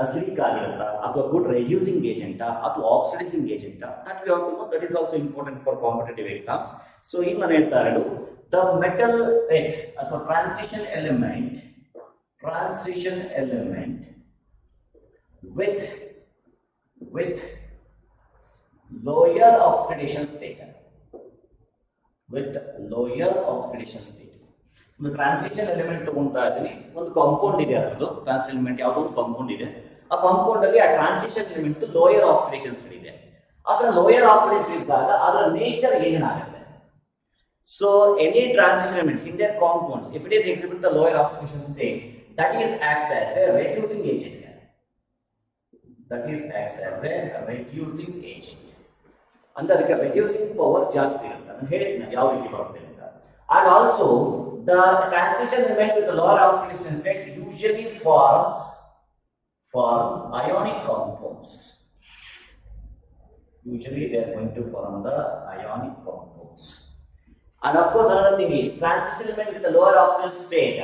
ಅಸಿಡಿಕ್ ಆಗಿರುತ್ತಾ, ಅಥವಾ ಗುಡ್ ರೆಡ್ಯೂಸಿಂಗ್ ಏಜೆಂಟಾ ಅಥವಾ ಆಕ್ಸಿಡೈಸಿಂಗ್ ಏಜೆಂಟಾ, that is also important for competitive exams. So ಈಗ ನಾನು ಹೇಳ್ತಾ ಇರೋದು ದ ಮೆಟಲ್ ಅಥವಾ transition element with lower oxidation state. ಒಂದು ಟ್ರಾನ್ಸಿಷನ್ ಎಲಿಮೆಂಟ್ ತಗೊಂತಾ ಇದೀನಿ, ಒಂದು ಕಾಂಪೌಂಡ್ ಇದೆ, ಅದರದ್ದು ಟ್ರಾನ್ಸಿಷನ್ ಎಲಿಮೆಂಟ್ ಯಾವುದೋ ಒಂದು ಕಾಂಪೌಂಡ್ ಇದೆ. ಆ ಕಾಂಪೌಂಡ್ ಅಲ್ಲಿ ಆ transition element lower oxidation state ಇದೆ. ಅದರ ಲೋಯರ್ ಆಕ್ಸಿಡೇಷನ್ ಇದ್ದಾಗ ಅದರ ನೇಚರ್ ಏನಾಗುತ್ತೆ? So any transition elements in their compounds, if it is exhibit the lower oxidation state, that is acts as a reducing agent. ಅಂದ್ರೆ ಅದಕ್ಕೆ reducing power ಜಾಸ್ತಿ ಇರುತ್ತೆ. ನಾನು ಹೇಳ್ತೀನಿ ಯಾವ ರೀತಿ ಬರುತ್ತೆ ಅಂತ. And also the transition element with the lower oxidation state usually forms ionic compounds. Usually they are going to form the ionic compounds. And of course another thing is transition element with the lower oxidation state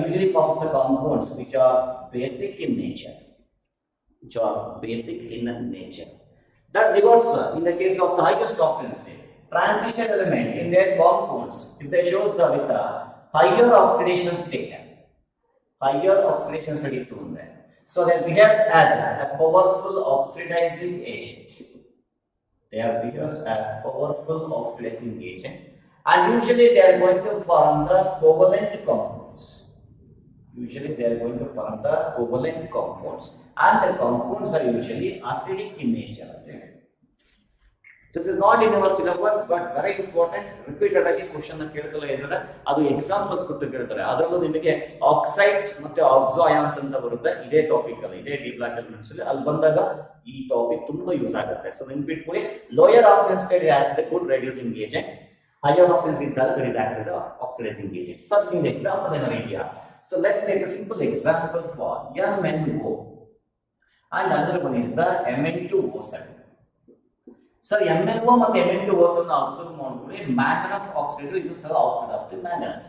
usually forms the compounds which are basic in nature. That because in the case of the highest oxidation state, transition element in their compounds, if they shows with the higher oxidation state ಇತ್ತು ಅಂದ್ರೆ, so that behaves as a powerful oxidizing agent. They are behaves as powerful oxidizing agent, and usually they are going to form the covalent compounds. And the compounds are usually acidic in nature. This is not in our syllabus, but very important. Repeated ಆಗಿ question ಕೇಳ್ತಲೇ ಇದ್ದಾರೆ. ಅದು examples ಕೊಟ್ಟು ಕೇಳ್ತಾರೆ. ಅದರಲ್ಲೂ ನಿಮಗೆ oxides ಮತ್ತೆ ಆಕ್ಸೋಯಾನ್ಸ್ ಅಂತ ಬರುತ್ತೆ. ಇದೇ ಟಾಪಿಕ್ ಅಲ್ಲಿ, ಇದೇ ಡಿ ಬ್ಲಾಕ್ ಎಲಿಮೆಂಟ್ಸ್ ಅಲ್ಲಿ ಅಲ್ಲಿ ಬಂದಾಗ ಈ ಟಾಪಿಕ್ ತುಂಬಾ ಯೂಸ್ ಆಗುತ್ತೆ. ಸೊ ನೆನ್ಪಿಟ್ಕೊಳ್ಳಿ, lower oxidation state acts as a good reducing agent, higher oxidation ಇದ್ದಾಗ it is acts as a oxidizing agent. So in the example in idea, so let's take a simple example for MnO, and another one is the Mn2O7. So MnO ಮತ್ತು Mn2O7 ಅನ್ನು observe ಮಾಡಿದ್ರೆ manganese oxide, ಇದು ಸಹ oxide of the manganese.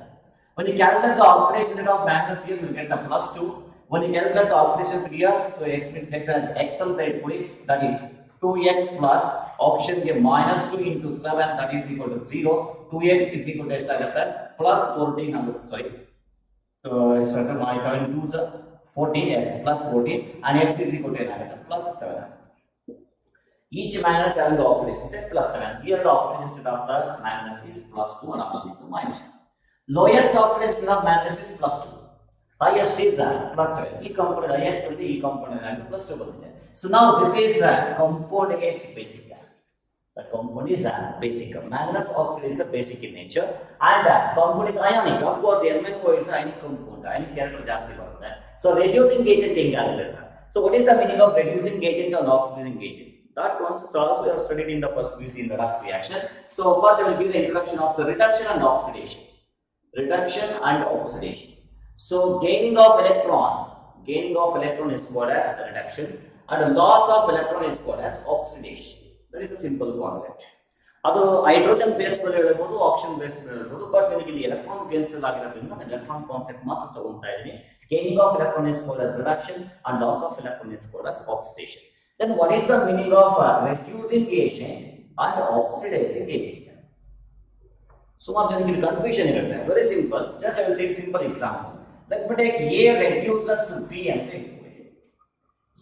When you calculate the oxidation rate of manganese here, you will get a +2. When you calculate the oxidation rate here, so x will take as x ಅಂತ ಇಟ್ಕೊಳ್ಳಿ, that is 2x plus option ಗೆ -2 into 7, that is equal to 0. 2x is equal to ಎಷ್ಟಾಗುತ್ತೆ plus 14 ಆಗುತ್ತೆ. Sorry, so 7 2s 14, yes, plus 14, and x is equal to ಏನಾಗುತ್ತೆ plus 7. Each manganese having the oxidation state plus 7. Here the oxidation state of the manganese is +2 and option is -2. Lowest oxidation state of manganese is +2. Highest is +7. E component highest and E component and +2 ಬಂದಿದೆ. So now this is compound is basic. The compound is basic. Manganese oxide is basic in nature, and compound is ionic. Of course, MnO is ionic compound. Ionic character ಜಾಸ್ತಿ ಬರುತ್ತೆ. So reducing agent ಹೆಂಗಾಗುತ್ತೆ sir? So what is the meaning of reducing agent and oxidizing agent? That concept also we have studied in the first PUC in the redox reaction. So first I will give the introduction of the reduction and oxidation. So gaining of electron is called as reduction, and loss of electron is called as oxidation. That is a simple concept. ಅದು hydrogen base ಮೇಲೆ ಹೇಳ್ಬೋದು, oxygen base ಮೇಲೆ ಹೇಳ್ಬೋದು, but ನನಗೆ ಇಲ್ಲಿ electron cancel ಆಗಿರೋದ್ರಿಂದ ನಾನು electron concept ಮಾತ್ರ ತಗೊಂತಾ ಇದ್ದೀನಿ. Gaining of electron is called as reduction, and loss of electron is called as oxidation. Then what is the meaning of reducing agent and oxidizing agent? ಸುಮಾರು ಜನಕ್ಕೆ confusion ಇರುತ್ತೆ. Very simple, just I will take simple example. Let me take A reduces B ಅಂತ ಇಟ್ಕೊಳ್ಳಿ.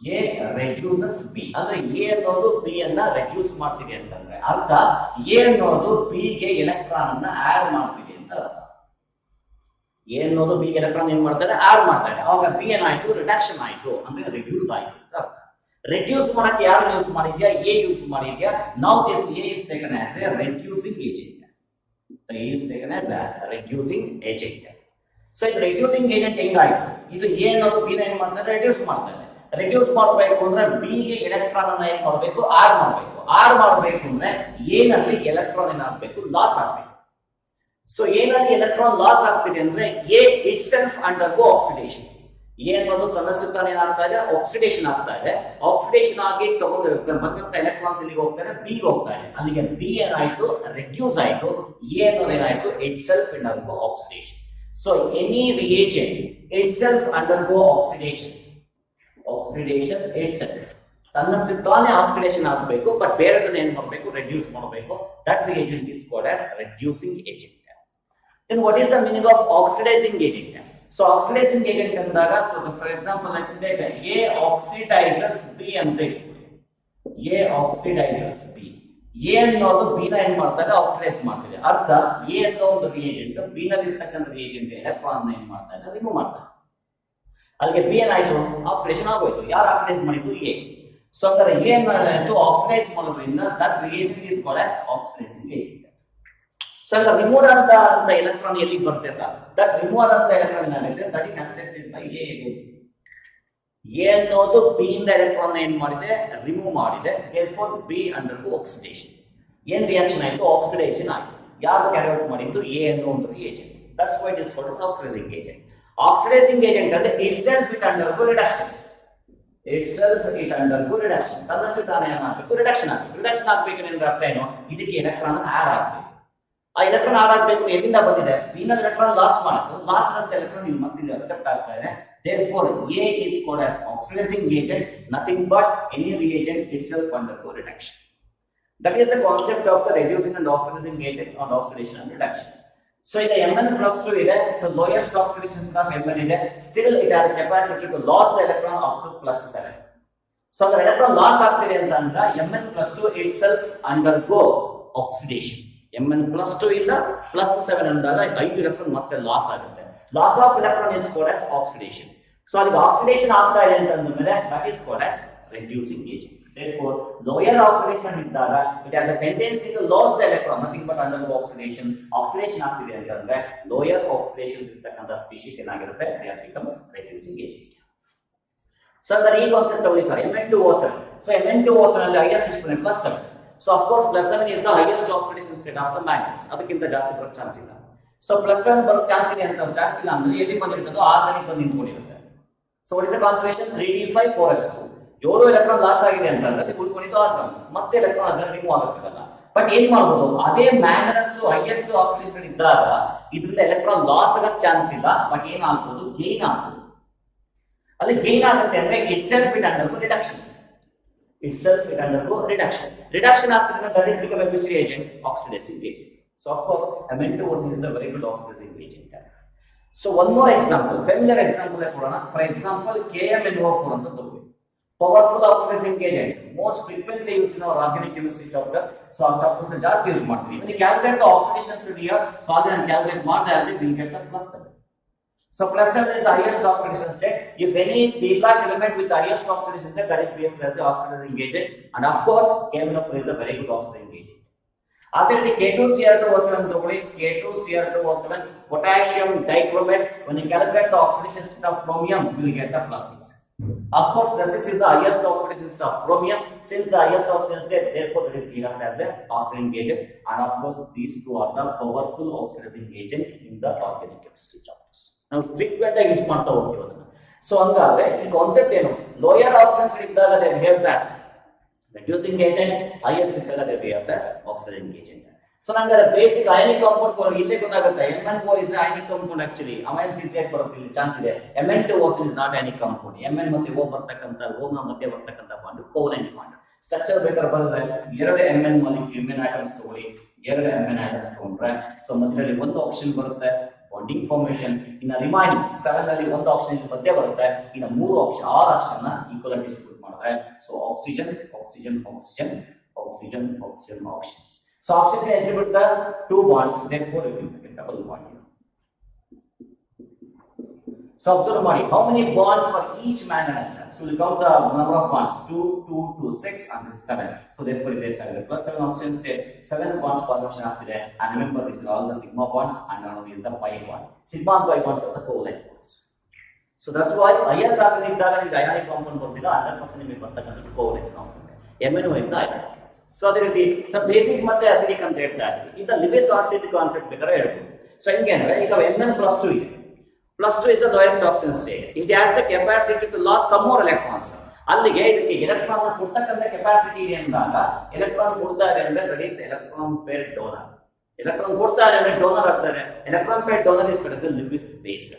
A reduces B ಅಂದ್ರೆ A ಅನ್ನೋದು B ಅನ್ನ reduce ಮಾಡ್ತಿದೆ ಅಂತಂದ್ರೆ ಅರ್ಥ A ಅನ್ನೋದು B ಗೆ ಎಲೆಕ್ಟ್ರಾನ್ ಅನ್ನ ಆಡ್ ಮಾಡ್ತಿದೆ ಅಂತ ಅರ್ಥ. A ಅನ್ನೋದು B ಗೆ ಎಲೆಕ್ಟ್ರಾನ್ ಏನ್ ಮಾಡ್ತಾರೆ, ಆಡ್ ಮಾಡ್ತಾರೆ. ಆವಾಗ B ಏನಾಯ್ತು, ರಿಡಕ್ಷನ್ ಆಯ್ತು, ಅಂದ್ರೆ ರಿಡ್ಯೂಸ್ ಆಯ್ತು ಅಂತ ಅರ್ಥ. ರೆಡ್ಯೂಸ್ ಮಾಡಕ್ಕೆ ಯಾರು ಯೂಸ್ ಮಾಡಿದ್ಯಾ, A ಯೂಸ್ ಮಾಡಿದ್ಯಾ. Now this A is taken as a reducing agent. A is taken as a reducing agent. So ಇದು reducing agent ಹೆಂಗಾಯ್ತು, ಇದು A ಅನ್ನೋದು B ನ ಏನ್ ಮಾಡ್ತಾರೆ, ರೆಡ್ಯೂಸ್ ಮಾಡ್ತಾರೆ. ರೆಡ್ಯೂಸ್ ಮಾಡಬೇಕು ಅಂದ್ರೆ B ಗೆ ಎಲೆಕ್ಟ್ರಾನ್ ಅನ್ನ ಏನ್ ಮಾಡಬೇಕು, ಆಡ್ ಮಾಡಬೇಕು. ಆಡ್ ಮಾಡಬೇಕು ಅಂದ್ರೆ A ನಲ್ಲಿ ಎಲೆಕ್ಟ್ರಾನ್ ಏನಾಗಬೇಕು, ಲಾಸ್ ಆಗಬೇಕು. ಸೊ A ನಲ್ಲಿ ಎಲೆಕ್ಟ್ರಾನ್ ಲಾಸ್ ಆಗ್ತಿದೆ ಅಂದ್ರೆ A itself undergo oxidation. A ಅನ್ನೋದು ತನ್ನಷ್ಟಕ್ಕೆ ಏನಾಗ್ತಾ ಇದೆ, ಆಕ್ಸಿಡೇಷನ್ ಆಗ್ತಾ ಇದೆ. ಆಕ್ಸಿಡೇಷನ್ ಆಗಿ ಬಂದಂತ ಎಲೆಕ್ಟ್ರಾನ್ಸ್ ಇಲ್ಲಿಗೆ ಹೋಗ್ತಾರೆ, B ಗೆ ಹೋಗ್ತಾರೆ. ಅಲ್ಲಿಗೆ B ಏನಾಯ್ತು, ರೆಡ್ಯೂಸ್ ಆಯ್ತು. A ಅನ್ನೋದು ಏನಾಯ್ತು, itself undergo oxidation. So any reagent itself undergo oxidation itself. ತನ್ನಷ್ಟಕ್ಕೆ ತಾನೇ ಆಕ್ಸಿಡೇಷನ್ ಆಗಬೇಕು, ಬಟ್ ಬೇರೆದನ್ನ ಏನ್ ಮಾಡಬೇಕು, ರೆಡ್ಯೂಸ್ ಮಾಡಬೇಕು. That reagent is called as reducing agent. Then what is the meaning of oxidizing agent? So oxidizing agent ಅಂದಾಗ, so for example let me take A oxidizes B ಅಂತ ಇಟ್ಕೊಳ್ಳಿ. A oxidizes B. A ಅನ್ನೋದು B ನ ಏನ್ ಮಾಡ್ತಾರೆ, oxidise ಮಾಡ್ತಿದೆ. ಅರ್ಥ A ಅನ್ನೋ ಒಂದು ರಿಯೇಜೆಂಟ್ B ನಲ್ಲಿ ಇರ್ತಕ್ಕಂಥ ರಿಯೇಜೆಂಟ್ ಎಲೆಕ್ಟ್ರಾನ್ ನ ಏನ್ ಮಾಡ್ತಾರೆ, ರಿಮೂವ್ ಮಾಡ್ತಾರೆ. ಅಲ್ಲಿಗೆ B ಏನಾಯ್ತು, ಆಕ್ಸಿಡೇಷನ್ ಆಗೋಯ್ತು. ಯಾರು ಆಕ್ಸಿಡೈಸ್ ಮಾಡಿದ್ದು, A. ಸೊ ಅಂದ್ರೆ A ಏನಾಯ್ತು, ಆಕ್ಸಿಡೈಸ್ ಮಾಡೋದ್ರಿಂದ that reagent is called as oxidizing agent. So ಈಗ ರಿಮೂವ್ ಅಂತ ಎಲೆಕ್ಟ್ರಾನ್ ಎಲ್ಲಿಗೆ ಬರುತ್ತೆ ಸರ್, ದಟ್ ರಿಮೂವ್ ಅಂತ ಎಲೆಕ್ಟ್ರಾನ್ ಏನಾಗುತ್ತೆ, that is accepted by A. A ಅನ್ನೋದು B ಇಂದ ಎಲೆಕ್ಟ್ರಾನ್ ಏನ್ ಮಾಡಿದೆ, ರಿಮೂವ್ ಮಾಡಿದೆ. therefore B undergo oxidation. ಏನ್ ರಿಯಾಕ್ಷನ್ ಆಯ್ತು, ಆಕ್ಸಿಡೇಷನ್ ಆಯ್ತು. ಯಾರು ಕ್ಯಾರಿ ಔಟ್ ಮಾಡಿದ್ದು, A ಅನ್ನೋ ಒಂದು reagent. That's why it is called as oxidizing agent. Oxidizing agent ಅಂದ್ರೆ itself it undergo reduction. ತನ್ನಷ್ಟು ತಾನೇ ಏನಾಗಬೇಕು, ರಿಡಕ್ಷನ್ ಆಗಬೇಕು. ರಿಡಕ್ಷನ್ ಆಗ್ಬೇಕಂದ್ರೆ ಅರ್ಥ ಏನು, ಇದಕ್ಕೆ ಎಲೆಕ್ಟ್ರಾನ್ ಆಡ್ ಆಗಬೇಕು. ಆ ಎಲೆಕ್ಟ್ರಾನ್ ಆಡ್ ಆಗಬೇಕು, ಎಲ್ಲಿಂದ ಬಂದಿದೆ, B ನಲ್ಲಿ ಎಲೆಕ್ಟ್ರಾನ್ ಲಾಸ್ ಮಾಡಿತು. ಲಾಸ್ ಅಂತ ಎಲೆಕ್ಟ್ರಾನ್ ಇಲ್ಲಿ ಮತ್ತೆ ಅಕ್ಸೆಪ್ಟ್ ಆಗ್ತಾ ಇದೆ. Therefore, A is called as oxidizing agent, nothing but any reagent itself undergo reduction. That is the concept of the reducing and oxidizing agent or oxidation and reduction. So in the Mn plus 2 ಇದೆ, so lowest oxidation state of Mn ಇದೆ, still it has the capacity to lose the electron up to plus 7. So the electron loss ಆಗ್ತಿದೆ ಅಂತ ಅಂದ್ರೆ Mn plus 2 itself undergo oxidation. Mn plus 2 ಇಂದ plus 7 ಅಂದಾಗ 5 electron ಮತ್ತೆ loss ಆಗುತ್ತೆ. Loss of electron is called as oxidation. So ಅಲ್ಲಿ oxidation ಆಗ್ತಾ ಇದೆ ಅಂತಂದ್ರೆ that is called as reducing agent. Therefore, lower oxidation ಇದ್ದಾಗ it has a tendency to lose the electron, nothing but undergo oxidation. Oxidation ಆಗ್ತಿದೆ ಅಂತಂದ್ರೆ lower oxidations ಇರ್ತಕ್ಕಂಥ species ಏನಾಗಿರುತ್ತೆ, they are becomes reducing agent. So the ಈ concept ತಗೊಳ್ಳಿ sir, Mn2O7. So Mn2O7 ಅಲ್ಲಿ highest exponent plus 7. So of course plus 7 is the highest oxidation state of the manganese. ಅದಕ್ಕಿಂತ ಜಾಸ್ತಿ ಬರೋ ಚಾನ್ಸ್ ಇಲ್ಲ. So plus 7 ಬರೋ chance ಇದೆ ಅಂತ ಚಾನ್ಸ್ ಇಲ್ಲ ಅಂದ್ರೆ ಎಲ್ಲಿ ಬಂದಿರ್ತದೋ ಆರ್ಗಾನಿಕ್ ಬಂದು ನಿಂತ್ಕೊಂಡಿರುತ್ತೆ. So what is the concentration? 3d5 4s2. 7 electron loss ಆಗಿದೆ ಅಂತಂದ್ರೆ ಉಳ್ಕೊಂಡಿದ್ದು ಆರ್ಗಾನ್, ಮತ್ತೆ ಎಲೆಕ್ಟ್ರಾನ್ ಅದನ್ನ ರಿಮೂವ್ ಆಗುತ್ತಲ್ಲ. ಬಟ್ ಏನ್ ಮಾಡಬಹುದು, ಅದೇ ಮ್ಯಾಂಗನಸ್ ಹೈಯೆಸ್ಟ್ ಆಕ್ಸಿಡೇಷನ್ ಇದ್ದಾಗ ಇದರಿಂದ ಎಲೆಕ್ಟ್ರಾನ್ ಲಾಸ್ ಆಗಕ್ಕೆ ಚಾನ್ಸ್ ಇಲ್ಲ, ಬಟ್ ಏನ್ ಆಗ್ಬೋದು, ಗೇನ್ ಆಗ್ಬೋದು. ಅಲ್ಲಿ ಗೇನ್ ಆಗುತ್ತೆ ಅಂದ್ರೆ itself it undergo reduction. Itself it undergo reduction. Reduction ಆಗ್ತಿದ್ರೆ that is become a which reagent? Oxidizing agent. So of course Mn2O7 is the very good oxidizing agent. So one more example, familiar example ಕೊಡೋಣ. For example KMnO4 ಅಂತ ತಗೊಳ್ಳಿ. Powerful oxidizing agent, most frequently used in our organic chemistry chapter. So our chapters just use ಮಾಡ್ತೀವಿ. When you calculate the oxidation state here, so ಅದನ್ನ calculate ಮಾಡಿದ್ರೆ we will get the plus 7. So plus 7 is the highest oxidation state. If any p-like element with the highest oxidation state, that is behaves as an oxidizing agent, and of course KMnO4 is a very good oxidizing agent. ಅದೇ ರೀತಿ K2Cr2O7 ತಗೊಳ್ಳಿ. K2Cr2O7 potassium dichromate, when you calculate the oxidation state of chromium, you will get the plus 6. Of course, plus 6 is the highest oxidation state of chromium. Since the highest oxidation state, therefore it is given as a oxidizing agent, and of course these two are the powerful oxidizing agent in the organic chemistry chapters. Now frequent ಆಗಿ use ಮಾಡ್ತಾ ಹೋಗ್ತೀವಿ ಅದನ್ನ. So ಹಂಗಾದ್ರೆ ಈ concept ಏನು, lower oxidation ಇದ್ದಾಗ they behaves as reducing agent, highest ಇದ್ದಾಗ they behaves as oxidizing agent. So ನಂಗೆ ಬೇಸಿಕ್ ಅಯಾನಿಕ್ ಕಾಂಪೌಂಡ್ ಇಲ್ಲೇ ಗೊತ್ತಾಗುತ್ತೆ. MnO is ionic compound actually. ಅಮೈನ್ ಸಿಸಿಯೇಟ್ ಬರೋಕ್ಕೆ ಚಾನ್ಸ್ ಇದೆ. Mn2O7 is not ionic compound. Mn ಮತ್ತೆ O ಬರ್ತಕ್ಕಂತ O ನ ಮಧ್ಯೆ ಬರ್ತಕ್ಕಂತ ಬಾಂಡ್ ಕೋವಲೆಂಟ್ ಬಾಂಡ್. ಸ್ಟ್ರಕ್ಚರ್ ಬೇಕಾದ್ರೆ ಬಂದ್ರೆ ಎರಡು Mn ಮಾಲಿಕ್ಯೂಲ್ Mn ಆಟಮ್ಸ್ ತಗೊಳ್ಳಿ, ಎರಡು Mn ಆಟಮ್ಸ್ ತಗೊಂಡ್ರೆ ಸೊ ಮಧ್ಯದಲ್ಲಿ ಒಂದು ಆಕ್ಸಿಜನ್ ಬರುತ್ತೆ, ಬಾಂಡಿಂಗ್ ಫಾರ್ಮೇಷನ್. ಇನ್ನ ರಿಮೈನಿಂಗ್ 7 ಅಲ್ಲಿ ಒಂದು ಆಕ್ಸಿಜನ್ ಮಧ್ಯೆ ಬರುತ್ತೆ, ಇನ್ನ 6 ಆಕ್ಸಿಜನ್ ನ ಈಕ್ವಲ್ ಡಿಸ್ಟ್ರಿಬ್ಯೂಟ್ ಮಾಡಿದ್ರೆ so oxygen oxygen oxygen oxygen oxygen oxygen. So oxygen can exhibit the 2 bonds, therefore it will get double bond here. So observe ಮಾಡಿ, how many bonds for each manganese? So we count the number of bonds, 2, 2, 2, 6 and this is 7. So therefore it is plus 7 oxygen state, 7 bonds formation ಆಗ್ತಿದೆ. And remember these are all the sigma bonds and one is the pi bond. Sigma and pi bonds are the covalent bonds. So that's why highest oxygen ಇದ್ದಾಗ ನಿಮಗೆ ionic compound ಬರ್ತಿಲ್ಲ, 100% ನಿಮಗೆ ಬರ್ತಕ್ಕಂಥದ್ದು covalent compound. MnO is the ionic. So ಅದೇ ರೀತಿ so basic ಮತ್ತೆ acidic ಅಂತ ಹೇಳ್ತಾ ಇದ್ವಿ. ಈಗ ಲಿವಿಸ್ ಆಕ್ಸೈಡ್ ಕಾನ್ಸೆಪ್ಟ್ ಬೇಕಾದ್ರೆ ಹೇಳ್ಬೋದು. ಸೊ ಹೆಂಗೆ ಅಂದ್ರೆ ಈಗ Mn plus 2 ಇದೆ. Plus 2 is the lowest oxidation state. It has the capacity to lose some more electrons. ಅಲ್ಲಿಗೆ ಇದಕ್ಕೆ ಎಲೆಕ್ಟ್ರಾನ್ ನ ಕೊಡ್ತಕ್ಕಂಥ ಕೆಪಾಸಿಟಿ ಇದೆ ಅಂದಾಗ ಎಲೆಕ್ಟ್ರಾನ್ ಕೊಡ್ತಾರೆ ಅಂದ್ರೆ that is electron pair donor. Electron ಕೊಡ್ತಾರೆ ಅಂದ್ರೆ ಡೋನರ್ ಆಗ್ತಾರೆ. Electron pair donor is called as Lewis base.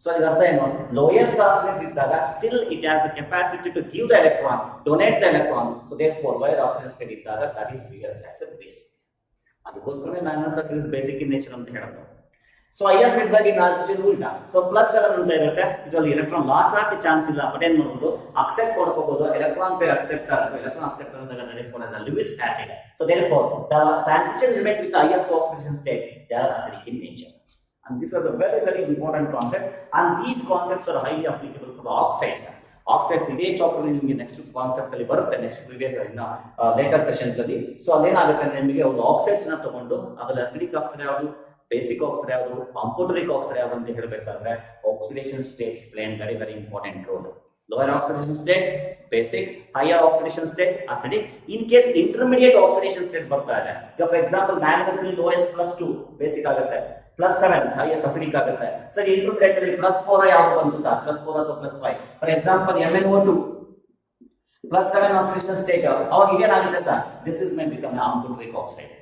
So ಇದರ ಅರ್ಥ ಏನು, ಲೋಯೆಸ್ಟ್ ಆಕ್ಸಿಡೇಷನ್ ಇದ್ದಾಗ still it has the capacity to give the electron, donate the electron. So therefore lower oxidation state ಇದ್ದಾಗ that is behaves as a basic. ಅದಕ್ಕೋಸ್ಕರ manganese is basic in nature ಅಂತ ಹೇಳೋದು. So highest ಇದ್ದಾಗ ಈ oxygen ಉಲ್ಟಾ, so +7 ಅಂತ ಇರುತ್ತೆ. ಇದರಲ್ಲಿ ಎಲೆಕ್ಟ್ರಾನ್ ಲಾಸ್ ಆಗಕ್ಕೆ ಚಾನ್ಸ್ ಇಲ್ಲ, ಬಟ್ ಏನ್ ಮಾಡಬಹುದು, ಅಕ್ಸೆಪ್ಟ್ ಮಾಡ್ಕೋಬಹುದು. ಎಲೆಕ್ಟ್ರಾನ್ ಪೇರ್ ಅಕ್ಸೆಪ್ಟರ್ ಅಥವಾ ಎಲೆಕ್ಟ್ರಾನ್ ಅಕ್ಸೆಪ್ಟರ್ ಅಂತ that is called as Lewis acid. So therefore the transition element with the highest oxidation state they are acidic in nature. And these are the very very important concept, and these concepts are highly applicable for the oxides. Oxides ಇದೇ chapter ನಿಮಗೆ next concept ಅಲ್ಲಿ ಬರುತ್ತೆ, next previous litre sessions ಅಲ್ಲಿ. So ಅಲ್ಲೇನಾಗುತ್ತೆ ಅಂದ್ರೆ ನಿಮಗೆ ಒಂದು oxides ನ ತಗೊಂಡು ಅದರಲ್ಲಿ ಅಸಿಡಿಕ್ ಆಕ್ಸೈಡ್ ಯಾವುದು, ಬೇಸಿಕ್ ಆಕ್ಸೈಡ್ ಯಾವುದು, ಆಂಫೋಟರಿಕ್ ಆಕ್ಸೈಡ್ ಯಾವುದು ಅಂತ ಹೇಳಬೇಕಾದ್ರೆ oxidation States play very very important role. Lower oxidation state basic, higher oxidation state acidic. In case intermediate oxidation state ಬರ್ತಾ ಇದೆ, ಈಗ for example manganese lowest +2 basic ಆಗುತ್ತೆ, +7 highest acidic ಆಗುತ್ತೆ. ಸರಿ, ಇಂಟರ್ಮೀಡಿಯೇಟ್ ಅಲ್ಲಿ +4 ಯಾವುದು ಬಂತು ಸರ್, +4 ಅಥವಾ +5. For example MnO2 +7 oxidation state, ಅವಾಗ ಇದೇನಾಗುತ್ತೆ sir, this is may become an amphoteric oxide.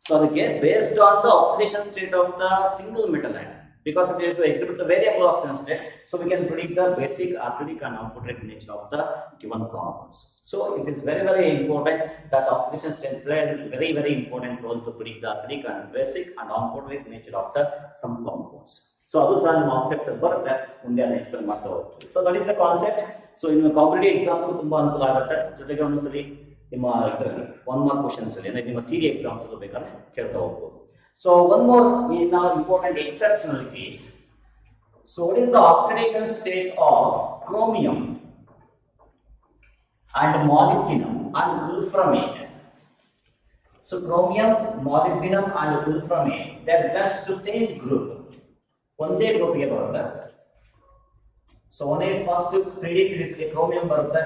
So ಅದಕ್ಕೆ based on the oxidation state of the single metal atom, because it is to exhibit the variable oxidation state, so we can predict the basic acidic and alcoholic nature of the given compounds. So it is very important that oxidation state play a very important role to predict the acidic and basic and alcoholic nature of the some compounds. So ಅದು ಸಹ ನಿಮ್ಮ objects ಬರುತ್ತೆ, ಮುಂದೆ ಅದನ್ನ explain ಮಾಡ್ತಾ ಹೋಗ್ತೀವಿ. So that is the concept. So ಇನ್ನು competitive exams ತುಂಬಾ ಅನುಕೂಲ ಆಗುತ್ತೆ. ಜೊತೆಗೆ ಒಂದ್ಸಲಿ ನಿಮ್ಮ ಇದರಲ್ಲಿ 1 ಮಾರ್ಕ್ ಕ್ವಶನ್ಸ್ ಅಲ್ಲಿ ಅಂದ್ರೆ ನಿಮ್ಮ ಥಿಯರಿ ಎಕ್ಸಾಮ್ಸ್ ಬೇಕಾದ್ರೆ ಕೇಳ್ತಾ ಹೋಗ್ಬೋದು. So one more now important exceptional case. So what is the oxidation state of chromium and molybdenum and wolframate? So chromium, molybdenum and wolframate, they belongs to same group. One day group ಗೆ ಬರುತ್ತೆ. So one is first 3D series ಗೆ chromium ಬರುತ್ತೆ,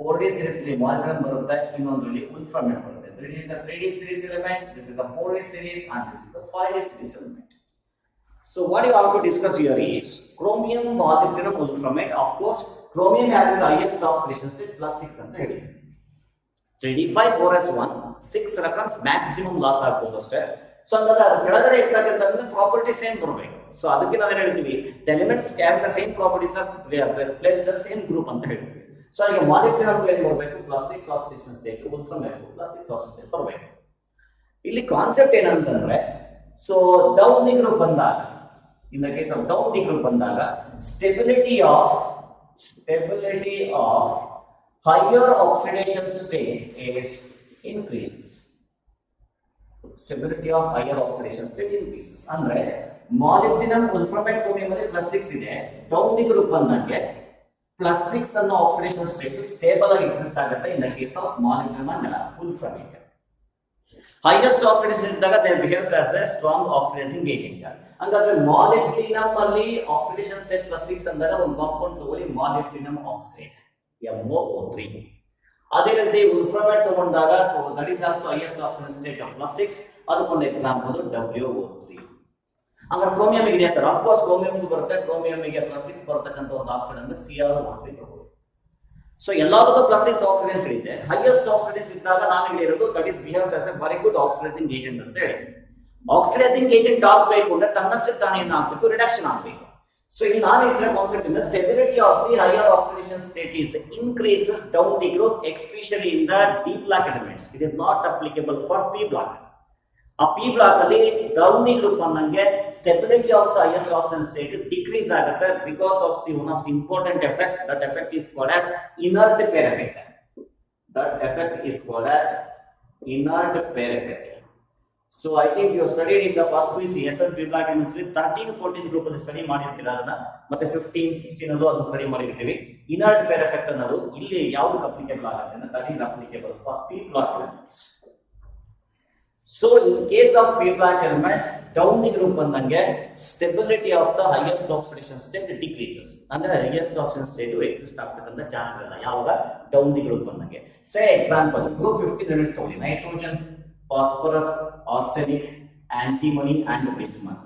4D series ಗೆ molybdenum ಬರುತ್ತೆ, ಇನ್ನೊಂದರಲ್ಲಿ wolframate ಬರುತ್ತೆ. This is the 3D series element, this is the 4D series, and this is the 5D series element. So what you have to discuss here is chromium, molybdenum, wolframate. Of course, chromium having the highest oxidation state +6 ಅಂತ ಹೇಳಿ. 3D5 4s1 6 electrons maximum loss ಆಗಬಹುದು ಅಷ್ಟೇ. So ಅಂದ್ರೆ ಅದು ಕೆಳಗಡೆ ಇರ್ತಕ್ಕಂಥ property same ಬರಬೇಕು. So ಅದಕ್ಕೆ ನಾವೇನು ಹೇಳ್ತೀವಿ, the elements have the same properties are placed the same group ಅಂತ ಹೇಳ್ತೀವಿ. ಸೊ ಈಗ molybdenum ಏನು ಬರಬೇಕು, +6 oxidation state, wolframate +6 oxidation state ಬರಬೇಕು. ಇಲ್ಲಿ ಕಾನ್ಸೆಪ್ಟ್ ಏನಂತಂದ್ರೆ, ಸೊ ಡೌನ್ ದಿ ಗ್ರೂಪ್ ಬಂದಾಗ, in the case of down the group ಬಂದಾಗ stability of higher oxidation state is increases. Stability of higher oxidation state increases. ಅಂದ್ರೆ molybdenum, wolframate, chromium ಅಲ್ಲಿ +6 ಇದೆ, down the group ಬಂದಂಗೆ +6 ಅನ್ನೋ oxidation state stable ಆಗಿ exist ಆಗುತ್ತೆ in the case of molybdenum and wolframate. Highest oxidation ಇದ್ದಾಗ they behaves as a strong oxidizing agent. ಹಾಗಾದ್ರೆ molybdenum ಅಲ್ಲಿ ಆಕ್ಸಿಡೇಷನ್ ಸ್ಟೇಟ್ +6 ಅಂದಾಗ ಒಂದು ಕಾಂಪೌಂಡ್ ತಗೊಳ್ಳಿ, molybdenum oxide MoO3. ಅದೇ ರೀತಿ wolframate ತಗೊಂಡಾಗ, so that is also highest oxidation state +6, ಅದಕ್ಕೊಂದು ಎಕ್ಸಾಂಪಲ್ WO3. ಅಂದ್ರೆ ಕ್ರೋಮಿಯಂ ಇದೆ ಸರ್, ಆಫ್ ಕೋರ್ಸ್ ಕ್ರೋಮಿಯಂ ಬರುತ್ತೆ, ಕ್ರೋಮಿಯಂ ಗೆ +6 ಬರತಕ್ಕಂತ ಒಂದು ಆಕ್ಸೈಡ್ ಅಂದ್ರೆ CrO3 ತಗೊಳ್ಳಿ. ಸೊ ಎಲ್ಲದಕ್ಕೂ +6 ಆಕ್ಸಿಡೆನ್ಸ್ ಇದೆ. ಹೈಯೆಸ್ಟ್ ಆಕ್ಸಿಡೆನ್ಸ್ ಇದ್ದಾಗ ನಾನು ಹೇಳಿರೋದು that is behaves as A very good oxidising agent ಅಂತ ಹೇಳಿ. ಆಕ್ಸಿಡೈಸಿಂಗ್ ಏಜೆಂಟ್ ಆಗಬೇಕು ಅಂದ್ರೆ ತನ್ನಷ್ಟಕ್ಕೆ ತಾನೇ ಏನಾಗಬೇಕು, ರಿಡಕ್ಷನ್ ಆಗಬೇಕು. ಸೊ ಇಲ್ಲಿ ನಾನು ಹೇಳಿರೋ ಕಾನ್ಸೆಪ್ಟ್ ಇಂದ stability of the higher oxidation state is increases down the group, especially in the D block elements. It is not applicable for P block. ಆ ಪಿ ಬ್ಲಾಕ್ ಅಲ್ಲಿ ಡೌನ್ ದಿ ಗ್ರೂಪ್ ಅನ್ನಂಗೆ stability of the highest oxidation state decrease ಆಗುತ್ತೆ because of the one of the important effect. That effect is called as inert pair effect. That effect is called as inert pair effect. So I think you studied in the first week SN P block chemistry 13 14 group ಅಲ್ಲಿ study ಮಾಡಿರ್ತೀರಾ ಅದನ್ನ, ಮತ್ತೆ 15 16 ಅಲ್ಲೂ ಅದನ್ನ study ಮಾಡಿರ್ತೀವಿ. inert pair effect ಅನ್ನೋದು ಇಲ್ಲಿ ಯಾವುದು applicable ಆಗುತ್ತೆ ಅಂದ್ರೆ that is applicable for P block elements. So in case of P block elements, down the group ಬಂದಂಗೆ stability of the highest oxidation state decreases. ಅಂದ್ರೆ highest oxidation state ಎಕ್ಸಿಸ್ಟ್ ಆಗ್ತಕ್ಕಂತ chance ಇಲ್ಲ ಯಾವಾಗ ಡೌನ್ ದಿ ಗ್ರೂಪ್ ಬಂದಂಗೆ. Say example group 15 elements ತಗೊಳ್ಳಿ, nitrogen, phosphorus, arsenic, antimony and bismuth.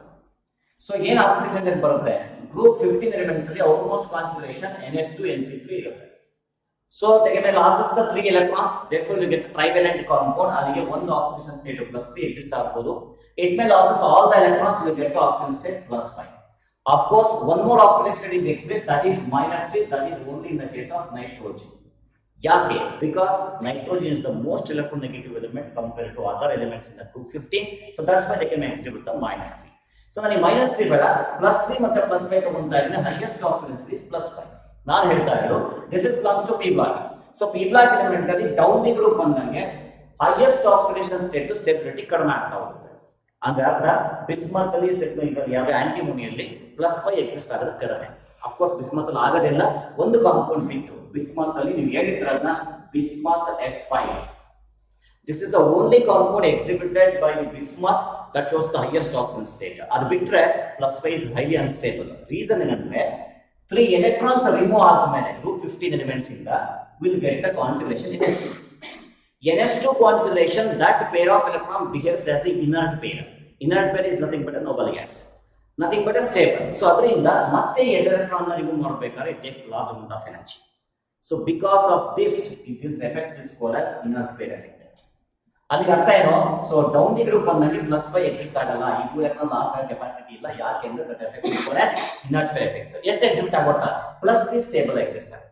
So ಏನ್ oxidation rate ಬರುತ್ತೆ, group 15 elements ಅಲ್ಲಿ ಆಲ್ಮೋಸ್ಟ್ ಕಾನ್ಫಿಗರೇಷನ್ NH2 NP3 ಇರುತ್ತೆ. So they may losses the 3 electrons, therefore you get a trivalent compound. ಅಲ್ಲಿಗೆ ಒಂದು oxidation state +3 exist ಆಗಬಹುದು. It may losses all the electrons, you get the oxidation state +5. Of course, one more oxidation state is exists, that is -3. That is only in the case of nitrogen. ಯಾಕೆ? Because nitrogen is the most electronegative element compared to other elements in the group 15. So that's why they can exhibit the -3. So ನನಗೆ -3 ಬೇಡ, +3 ಮತ್ತೆ +5 ತಗೊಂತಾ ಇದ್ದೀನಿ, highest oxidation state is +5. ನಾನು ಹೇಳ್ತಾ ಇರೋದು this is come to P block. So P block element ಅಲ್ಲಿ down the group ಬಂದಂಗೆ highest oxidation state stability ಕಡಿಮೆ ಆಗ್ತಾ ಹೋಗುತ್ತೆ. ಅಂದ್ರೆ ಅರ್ಥ ಬಿಸ್ಮತ್ ಅಲ್ಲಿ ಯಾವ್ದು ಆಂಟಿಮೋನಿಯಲ್ಲಿ +5 ಎಕ್ಸಿಸ್ಟ್ ಆಗೋದು ಕಡಿಮೆ. ಅಫ್ಕೋರ್ಸ್ ಬಿಸ್ಮತ್ ಅಲ್ಲಿ ಆಗೋದಿಲ್ಲ, ಒಂದು ಕಾಂಪೌಂಡ್ ಬಿಟ್ಟು ಬಿಸ್ಮತ್ ಅಲ್ಲಿ ನೀವು ಹೇಳಿದ್ರನ್ನ bismuth F5. This is the only compound exhibited by bismuth that shows the highest oxidation state. ಅದು ಬಿಟ್ರೆ +5 ಇಸ್ ಹೈಲಿ ಅನ್ಸ್ಟೇಬಲ್. ರೀಸನ್ ಏನಂದ್ರೆ 3 electrons remove ಆದ್ಮೇಲೆ group 15 elements ಇಂದ will get the configuration NS2. NS2 configuration, that pair of electron behaves as an inert pair. Inert pair is nothing but a noble gas, nothing but a stable. So ಅದರಿಂದ ಮತ್ತೆ electron ನ remove ಮಾಡಬೇಕಾದ್ರೆ it takes large amount of energy. So because of this effect is called as inert pair effect. ಅಲ್ಲಿಗೆ ಅರ್ಥ ಏನು? So down the group ಬಂದಂಗೆ +5 exist ಆಗಲ್ಲ, ಇದು ಎಲೆಕ್ಟ್ರಾನ್ ಲಾಸ್ ಆಗೋ ಕೆಪಾಸಿಟಿ ಇಲ್ಲ. ಯಾಕೆ ಅಂದ್ರೆ that effect equal inert effect. ಎಷ್ಟು ಎಕ್ಸಿಸ್ಟ್ ಆಗುತ್ತೆ ಸರ್? +3 ಸ್ಟೇಬಲ್ ಎಕ್ಸಿಸ್ಟ್ ಆಗುತ್ತೆ.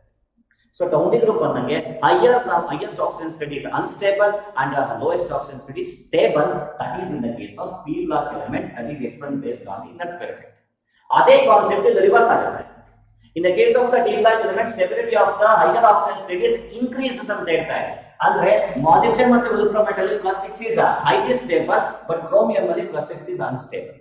So down the group ಬಂದಂಗೆ highest oxygen state is unstable and lowest oxygen state is stable. That is in the case of p block element, that is explained based on the inert pair effect. ಅದೇ concept ಇಲ್ಲಿ reverse ಆಗುತ್ತೆ. In the case of the d block element, stability of the higher oxygen state is increases ಅಂತ ಹೇಳ್ತಾರೆ. ಅಂದ್ರೆ molybdenum ಮತ್ತು wolfram metal +6 is highly stable, but chromium ಅಲ್ಲಿ +6 is unstable.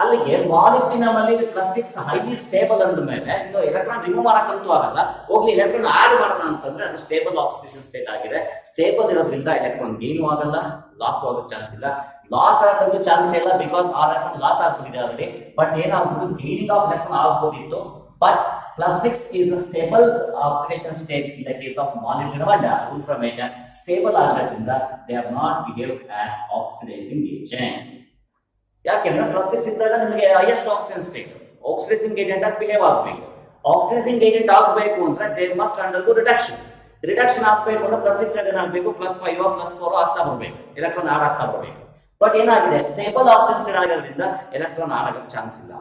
ಅಲ್ಲಿಗೆ molybdenum ಅಲ್ಲಿ +6 ಹೈಲಿ ಸ್ಟೇಬಲ್ ಅಂದ ಮೇಲೆ ಇನ್ನು ಎಲೆಕ್ಟ್ರಾನ್ ರಿಮೂವ್ ಮಾಡಕ್ಕಂತೂ ಆಗಲ್ಲ, ಹೋಗ್ಲಿ ಎಲೆಕ್ಟ್ರಾನ್ ಆಡ್ ಮಾಡೋಣ ಅಂತಂದ್ರೆ ಅದು ಸ್ಟೇಬಲ್ ಆಕ್ಸಿಡೇಷನ್ ಸ್ಟೇಟ್ ಆಗಿದೆ. ಸ್ಟೇಬಲ್ ಇರೋದ್ರಿಂದ ಎಲೆಕ್ಟ್ರಾನ್ ಗೇನು ಆಗಲ್ಲ, ಲಾಸ್ ಆಗೋ ಚಾನ್ಸ್ ಇಲ್ಲ. ಲಾಸ್ ಆಗೋದು ಚಾನ್ಸ್ ಇಲ್ಲ ಬಿಕಾಸ್ ಆ ಎಲೆಕ್ಟ್ರಾನ್ ಲಾಸ್ ಆಗ್ಬಿಟ್ಟಿದೆ ಆಲ್ರೆಡಿ. ಬಟ್ ಏನಾಗ್ಬೋದು, ಗೇನಿಂಗ್ ಆಫ್ ಎಲೆಕ್ಟ್ರಾನ್ ಆಗ್ಬೋದಿತ್ತು. But +6 is a stable oxidation state in the case of molybdenum and wolfram metal. Stable ಆಗಿರೋದ್ರಿಂದ they are not behaves as oxidizing agent. ಯಾಕೆಂದ್ರೆ +6 ಇದ್ದಾಗ ನಿಮಗೆ highest oxygen state, oxidising agent ಆಗಿ behave ಆಗಬೇಕು. Oxidising agent ಆಗಬೇಕು ಅಂದ್ರೆ they must undergo reduction. Reduction ಆಗಬೇಕು ಅಂದ್ರೆ +6 ಏನಾಗಬೇಕು, +5 +4 ಆಗ್ತಾ ಬರಬೇಕು, ಎಲೆಕ್ಟ್ರಾನ್ ಆಡ್ ಆಗ್ತಾ ಬರಬೇಕು. ಬಟ್ ಏನಾಗಿದೆ, ಸ್ಟೇಬಲ್ ಆಕ್ಸಿಜನ್ ಸ್ಟೇಟ್ ಆಗಿರೋದ್ರಿಂದ ಎಲೆಕ್ಟ್ರಾನ್ ಆಡ್ ಆಗಕ್ಕೆ ಚಾನ್ಸ್ ಇಲ್ಲ.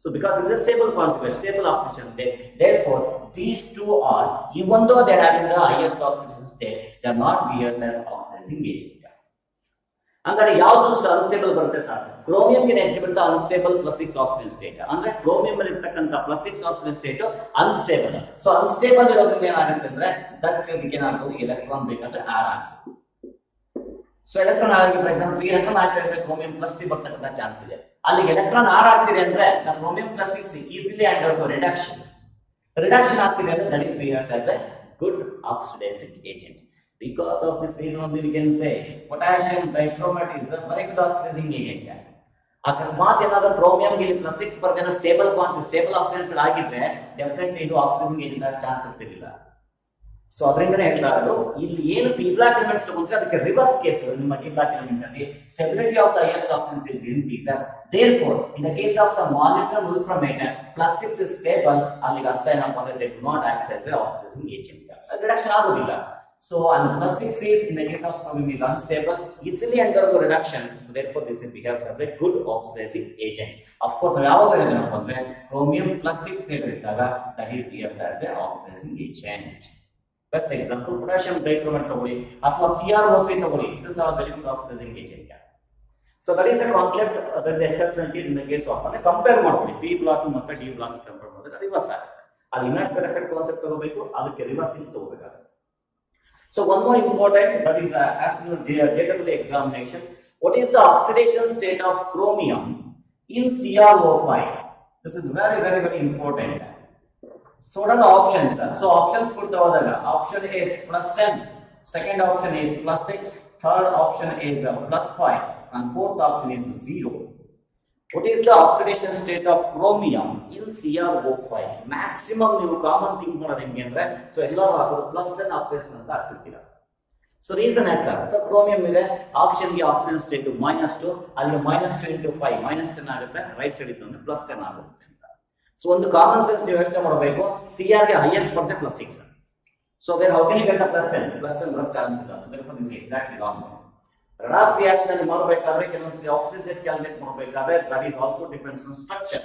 So because it is a stable configuration, stable oxidation state, therefore these two are, even though they are having the highest oxidation state, they are not behaved as oxidizing agent. ಅಂದ್ರೆ ಯಾವುದು unstable ಬರುತ್ತೆ sir? Chromium ಗೆ exhibit the unstable +6 oxygen state. ಅಂದ್ರೆ chromium ಅಲ್ಲಿ ಇರತಕ್ಕಂತ +6 oxygen state unstable. So unstable ಇರೋದ್ರಿಂದ ಏನಾಗುತ್ತೆ ಅಂದ್ರೆ ಇದಕ್ಕೆ ಏನಾಗ್ಬೋದು, ಎಲೆಕ್ಟ್ರಾನ್ ಬೇಕಾದ್ರೆ ಆಡ್ ಆಗ್ಬೋದು. ಸೊ ಎಲೆಕ್ಟ್ರಾನ್ ಆಗಿ ಫಾರ್ ಎಕ್ಸಾಂಪಲ್ 3 ಎಲೆಕ್ಟ್ರಾನ್ ಹಾಕಿದ್ರೆ ಕ್ರೋಮಿಯಂ +3 ಬರ್ತಕ್ಕಂತ ಚಾನ್ಸ್ ಇದೆ. ಅಲ್ಲಿ ಎಲೆಕ್ಟ್ರಾನ್ ಆಡ್ ಆಗ್ತಿದೆ ಅಂದ್ರೆ ಕ್ರೋಮಿಯಂ +6 ಈಸಿಲಿ ಅಂಡರ್ಗೋ ರಿಡಕ್ಷನ್ ಆಗ್ತಿದೆ ಅಂದ್ರೆ that is behaves as A good oxidising agent. Because of this reason only we can say potassium dichromate is a very good oxidizing agent. ಅಕಸ್ಮಾತ್ ಏನಾದರೂ chromium ಗೆ +6 ಬರ್ದೇನೋ stable oxidation ಆಗಿದ್ರೆ definitely ಇದು oxidising agent ಆಗಿ chance ಇರ್ತಿರಲಿಲ್ಲ. So ಅದರಿಂದನೇ ಹೇಳ್ತಾ ಇರೋದು, ಇಲ್ಲಿ ಏನು p ಬ್ಲಾಕ್ ಎಲಿಮೆಂಟ್ಸ್ ತಗೊಂಡ್ರೆ ಅದಕ್ಕೆ ರಿವರ್ಸ್ ಕೇಸ್. ನಿಮ್ಮ p ಬ್ಲಾಕ್ ಎಲಿಮೆಂಟ್ ಅಲ್ಲಿ stability of the highest oxygen is increases, therefore in the case of the molybdenum wolfram metal +6 is stable. ಅಲ್ಲಿಗೆ ಅರ್ಥ ಏನಪ್ಪಾ ಅಂದ್ರೆ they do not act as an oxidizing agent, reduction ಆಗೋದಿಲ್ಲ. So and +6 is in the case of chromium is unstable, easily undergo reduction. So therefore this behaves as a good oxidizing agent. Of course ನಾವು ಯಾವಾಗ ಹೇಳಿದ್ನಪ್ಪ ಅಂದ್ರೆ chromium +6 stable ಇದ್ದಾಗ that is behaves as a oxidizing agent. Best example potassium dichromate ತಗೊಳ್ಳಿ ಅಥವಾ CrO3 ತಗೊಳ್ಳಿ, it is a very good oxidizing agent. So that is a concept. There is exception case in the case of ಅಂದ್ರೆ compare ಮಾಡ್ಕೊಳ್ಳಿ p block ಮತ್ತು d block compare ಮಾಡಿದ್ರೆ reverse ಆಗುತ್ತೆ. ಅಲ್ಲಿ inert peer effect concept ತಗೋಬೇಕು, ಅದಕ್ಕೆ reverse ಇಲ್ಲಿ ತಗೋಬೇಕಾಗುತ್ತೆ. So one more important, that is as per JEE examination, what is the oxidation state of chromium in CrO5? This is very important. So what are the options? So options put together. Option A is +10, second option is +6, third option is +5, and fourth option is 0. What is the oxidation state of chromium in CrO5? Maximum ನೀವು common think ಮಾಡೋದು ಹೆಂಗೆ ಅಂದ್ರೆ, so ಎಲ್ಲರೂ ಹಾಕೋದು +10 oxidation ಅಂತ ಹಾಕ್ತಿರ್ತೀರಾ. So reason ಯಾಕೆ sir? So chromium ಇದೆ, oxygen ಗೆ ಆಕ್ಸಿಜನ್ ಸ್ಟೇಟ್ -2, ಅಲ್ಲಿ -2 × 5 -10 ಆಗುತ್ತೆ, ರೈಟ್ ಸೈಡ್ ಇತ್ತು ಅಂದ್ರೆ +10 ಆಗುತ್ತೆ ಅಂತ. ಸೊ ಒಂದು ಕಾಮನ್ ಸೆನ್ಸ್ ನೀವು ಯೋಚನೆ ಮಾಡಬೇಕು, Cr ಗೆ ಹೈಯೆಸ್ಟ್ ಬರುತ್ತೆ +6. So there how can you get the +10 ಬರೋ ಚಾನ್ಸ್ ಇಲ್ಲ. So therefore this exactly wrong. Redox reaction ಅಲ್ಲಿ ಮಾಡಬೇಕಾದ್ರೆ ಕೆಲವೊಂದ್ಸರಿ ಆಕ್ಸಿಜನ್ ಸ್ಟೇಟ್ ಕ್ಯಾಲ್ಕುಲೇಟ್ ಮಾಡಬೇಕಾದ್ರೆ that is also depends on structure.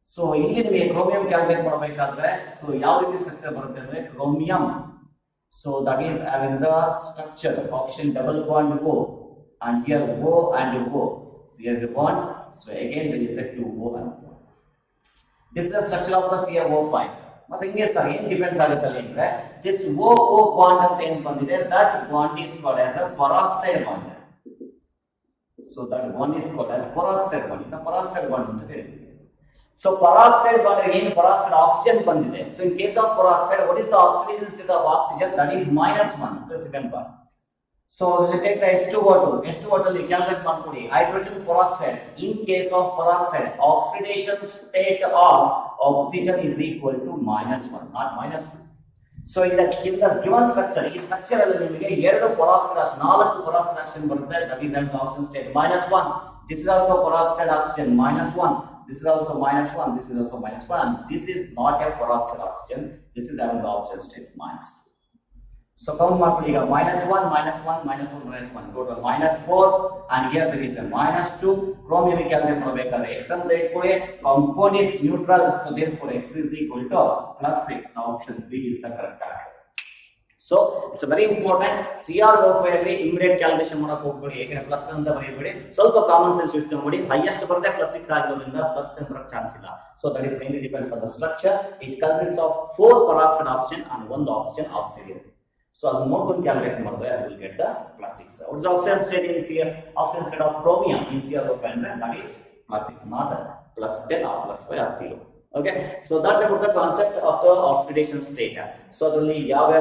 So ಇಲ್ಲಿ ನಿಮಗೆ ಕ್ರೋಮಿಯಂ ಕ್ಯಾಲ್ಕುಲೇಟ್ ಮಾಡಬೇಕಾದ್ರೆ ಸೊ ಯಾವ ರೀತಿ ಸ್ಟ್ರಕ್ಚರ್ ಬರುತ್ತೆ ಅಂದ್ರೆ chromium, so that is having the structure oxygen double bond O, and here O and O, there is a bond, so again there is a 2 O and O. This is the structure of the CrO5. ಮತ್ತೆ ಹಿಂಗೆ sir ಏನ್ depends ಆಗುತ್ತೆ ಅಂದ್ರೆ this O bond ಅಂತ ಏನ್ ಬಂದಿದೆ, that bond is called as a peroxide bond. So that bond is called as peroxide bond. The peroxide bond ಅಂತ ಹೇಳ್ತೀವಿ. So peroxide bond again peroxide oxygen ಬಂದಿದೆ. So in case of peroxide, what is the oxidation state of oxygen? That is -1, the second part. So we take the H2O2 ಅಲ್ಲಿ calculate ಮಾಡ್ಕೊಳ್ಳಿ. Hydrogen peroxide, in case of peroxide, oxidation state of oxygen is equal to -1, not -2. So in the given structure, ಈ structure ಅಲ್ಲಿ ನಿಮಗೆ 4 peroxide action ಬರುತ್ತೆ. That is the oxygen state -1. This is also peroxide oxygen -1. This is also -1. This is also -1. This is not a peroxide oxygen. This is having the oxygen state -2. So count ಮಾಡ್ಕೊಳ್ಳಿ ಈಗ -1 -1 -1 -1 total -4 and here there is a -2 chromium calculate ಮಾಡಬೇಕಾದ್ರೆ x ಅಂತ ಇಟ್ಕೊಳ್ಳಿ compound is neutral so therefore x is equal to +6 now option B is the correct answer. So it's a very important CRO5 ಅಲ್ಲಿ immediate calculation ಮಾಡಕ್ಕೆ ಹೋಗ್ಬೇಡಿ ಯಾಕಂದ್ರೆ plus ಅಂತ ಬರೀಬೇಡಿ ಸ್ವಲ್ಪ common sense use ಮಾಡಿ ಹೈಯೆಸ್ಟ್ ಬರುತ್ತೆ +6 ಆಗಿರೋದ್ರಿಂದ ಪ್ಲಸ್ ಬರಕ್ಕೆ ಚಾನ್ಸ್ ಇಲ್ಲ so that is mainly depends on the structure it consists of 4 peroxide oxygen and 1 oxygen auxiliary so ಅದನ್ನ ನೋಡ್ಕೊಂಡು ಕ್ಯಾಲ್ಕುಲೇಟ್ ಮಾಡಿದ್ರೆ I will get the +6 what is oxygen state in CR oxygen state of chromium in CRO5 and that is +6 not +10 or +5 or 0. Okay, so that's about the concept of the oxidation state. So adalli yav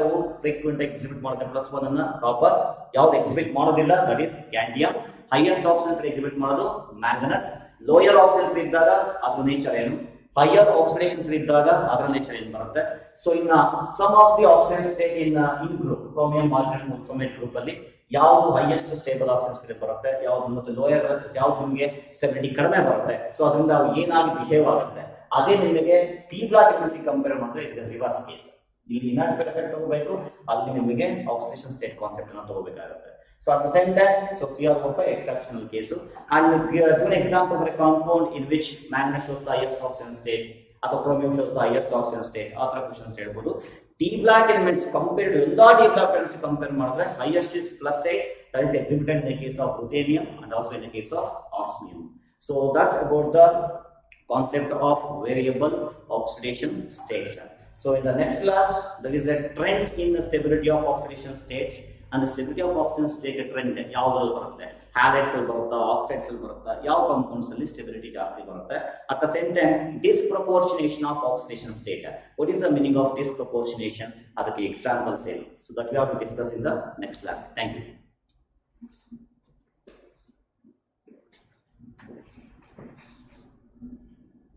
frequent exhibit ಮಾಡುತ್ತೆ +1 ಅನ್ನ copper ಯಾವುದು exhibit ಮಾಡೋದಿಲ್ಲ that is scandium highest oxidation state exhibit ಮಾಡೋದು manganese lower oxidation state ಇದ್ದಾಗ ಅದರ nature ಏನು higher oxidation state ಇದ್ದಾಗ ಅದರ ನೇಚರ್ ಏನು ಬರುತ್ತೆ so in some of the oxidation state in group chromium marginate monomer group ಅಲ್ಲಿ ಯಾವುದು ಹೈಯೆಸ್ಟ್ ಸ್ಟೇಬಲ್ ಆಕ್ಸಿಜನ್ ಸ್ಟೇಟ್ ಬರುತ್ತೆ ಯಾವುದು ಮತ್ತೆ ಲೋಯರ್ ಯಾವುದು ನಿಮಗೆ ಸ್ಟೆಬಿಲಿಟಿ ಕಡಿಮೆ ಬರುತ್ತೆ ಸೊ ಅದರಿಂದ ಅವು ಏನಾಗಿ ಬಿಹೇವ್ ಆಗುತ್ತೆ ಅದೇ ನಿಮಗೆ ಪಿ ಬ್ಲಾಕ್ ಎನ್ಸಿ ಕಂಪೇರ್ ಮಾಡಿದ್ರೆ ಇದು ರಿವರ್ಸ್ ಕೇಸ್ ಇಲ್ಲಿ ಇನಾಟ್ ಎಫೆಕ್ಟ್ ತಗೋಬೇಕು ಅಲ್ಲಿ ನಿಮಗೆ ಆಕ್ಸಿಡೇಷನ್ ಸ್ಟೇಟ್ ಕಾನ್ಸೆಪ್ಟ್ ಅನ್ನು ತಗೋಬೇಕಾಗುತ್ತೆ so at the same time so CRO5 exceptional case and give an example for a compound in which manganese shows the highest oxidation state ಅಥವಾ chromium shows the highest oxidation state ಆ ತರ questions ಹೇಳ್ಬೋದು D block elements compare to ಎಲ್ಲಾ D block elements compare ಮಾಡಿದ್ರೆ highest is +8 that is exhibited in the case of ruthenium and also in the case of osmium so that's about the concept of variable oxidation states. So in the next class there is a trends in the stability of oxidation states and the stability of oxidation state trend ಯಾವ್ದ್ರಲ್ಲಿ ಬರುತ್ತೆ halides ಅಲ್ಲಿ ಬರುತ್ತಾ oxides ಅಲ್ಲಿ ಬರುತ್ತಾ ಯಾವ compounds ಅಲ್ಲಿ stability ಜಾಸ್ತಿ ಬರುತ್ತೆ at the same time disproportionation of oxidation state what is the meaning of disproportionation ಅದಕ್ಕೆ examples ಏನು so that we have to discuss in the next class. Thank you.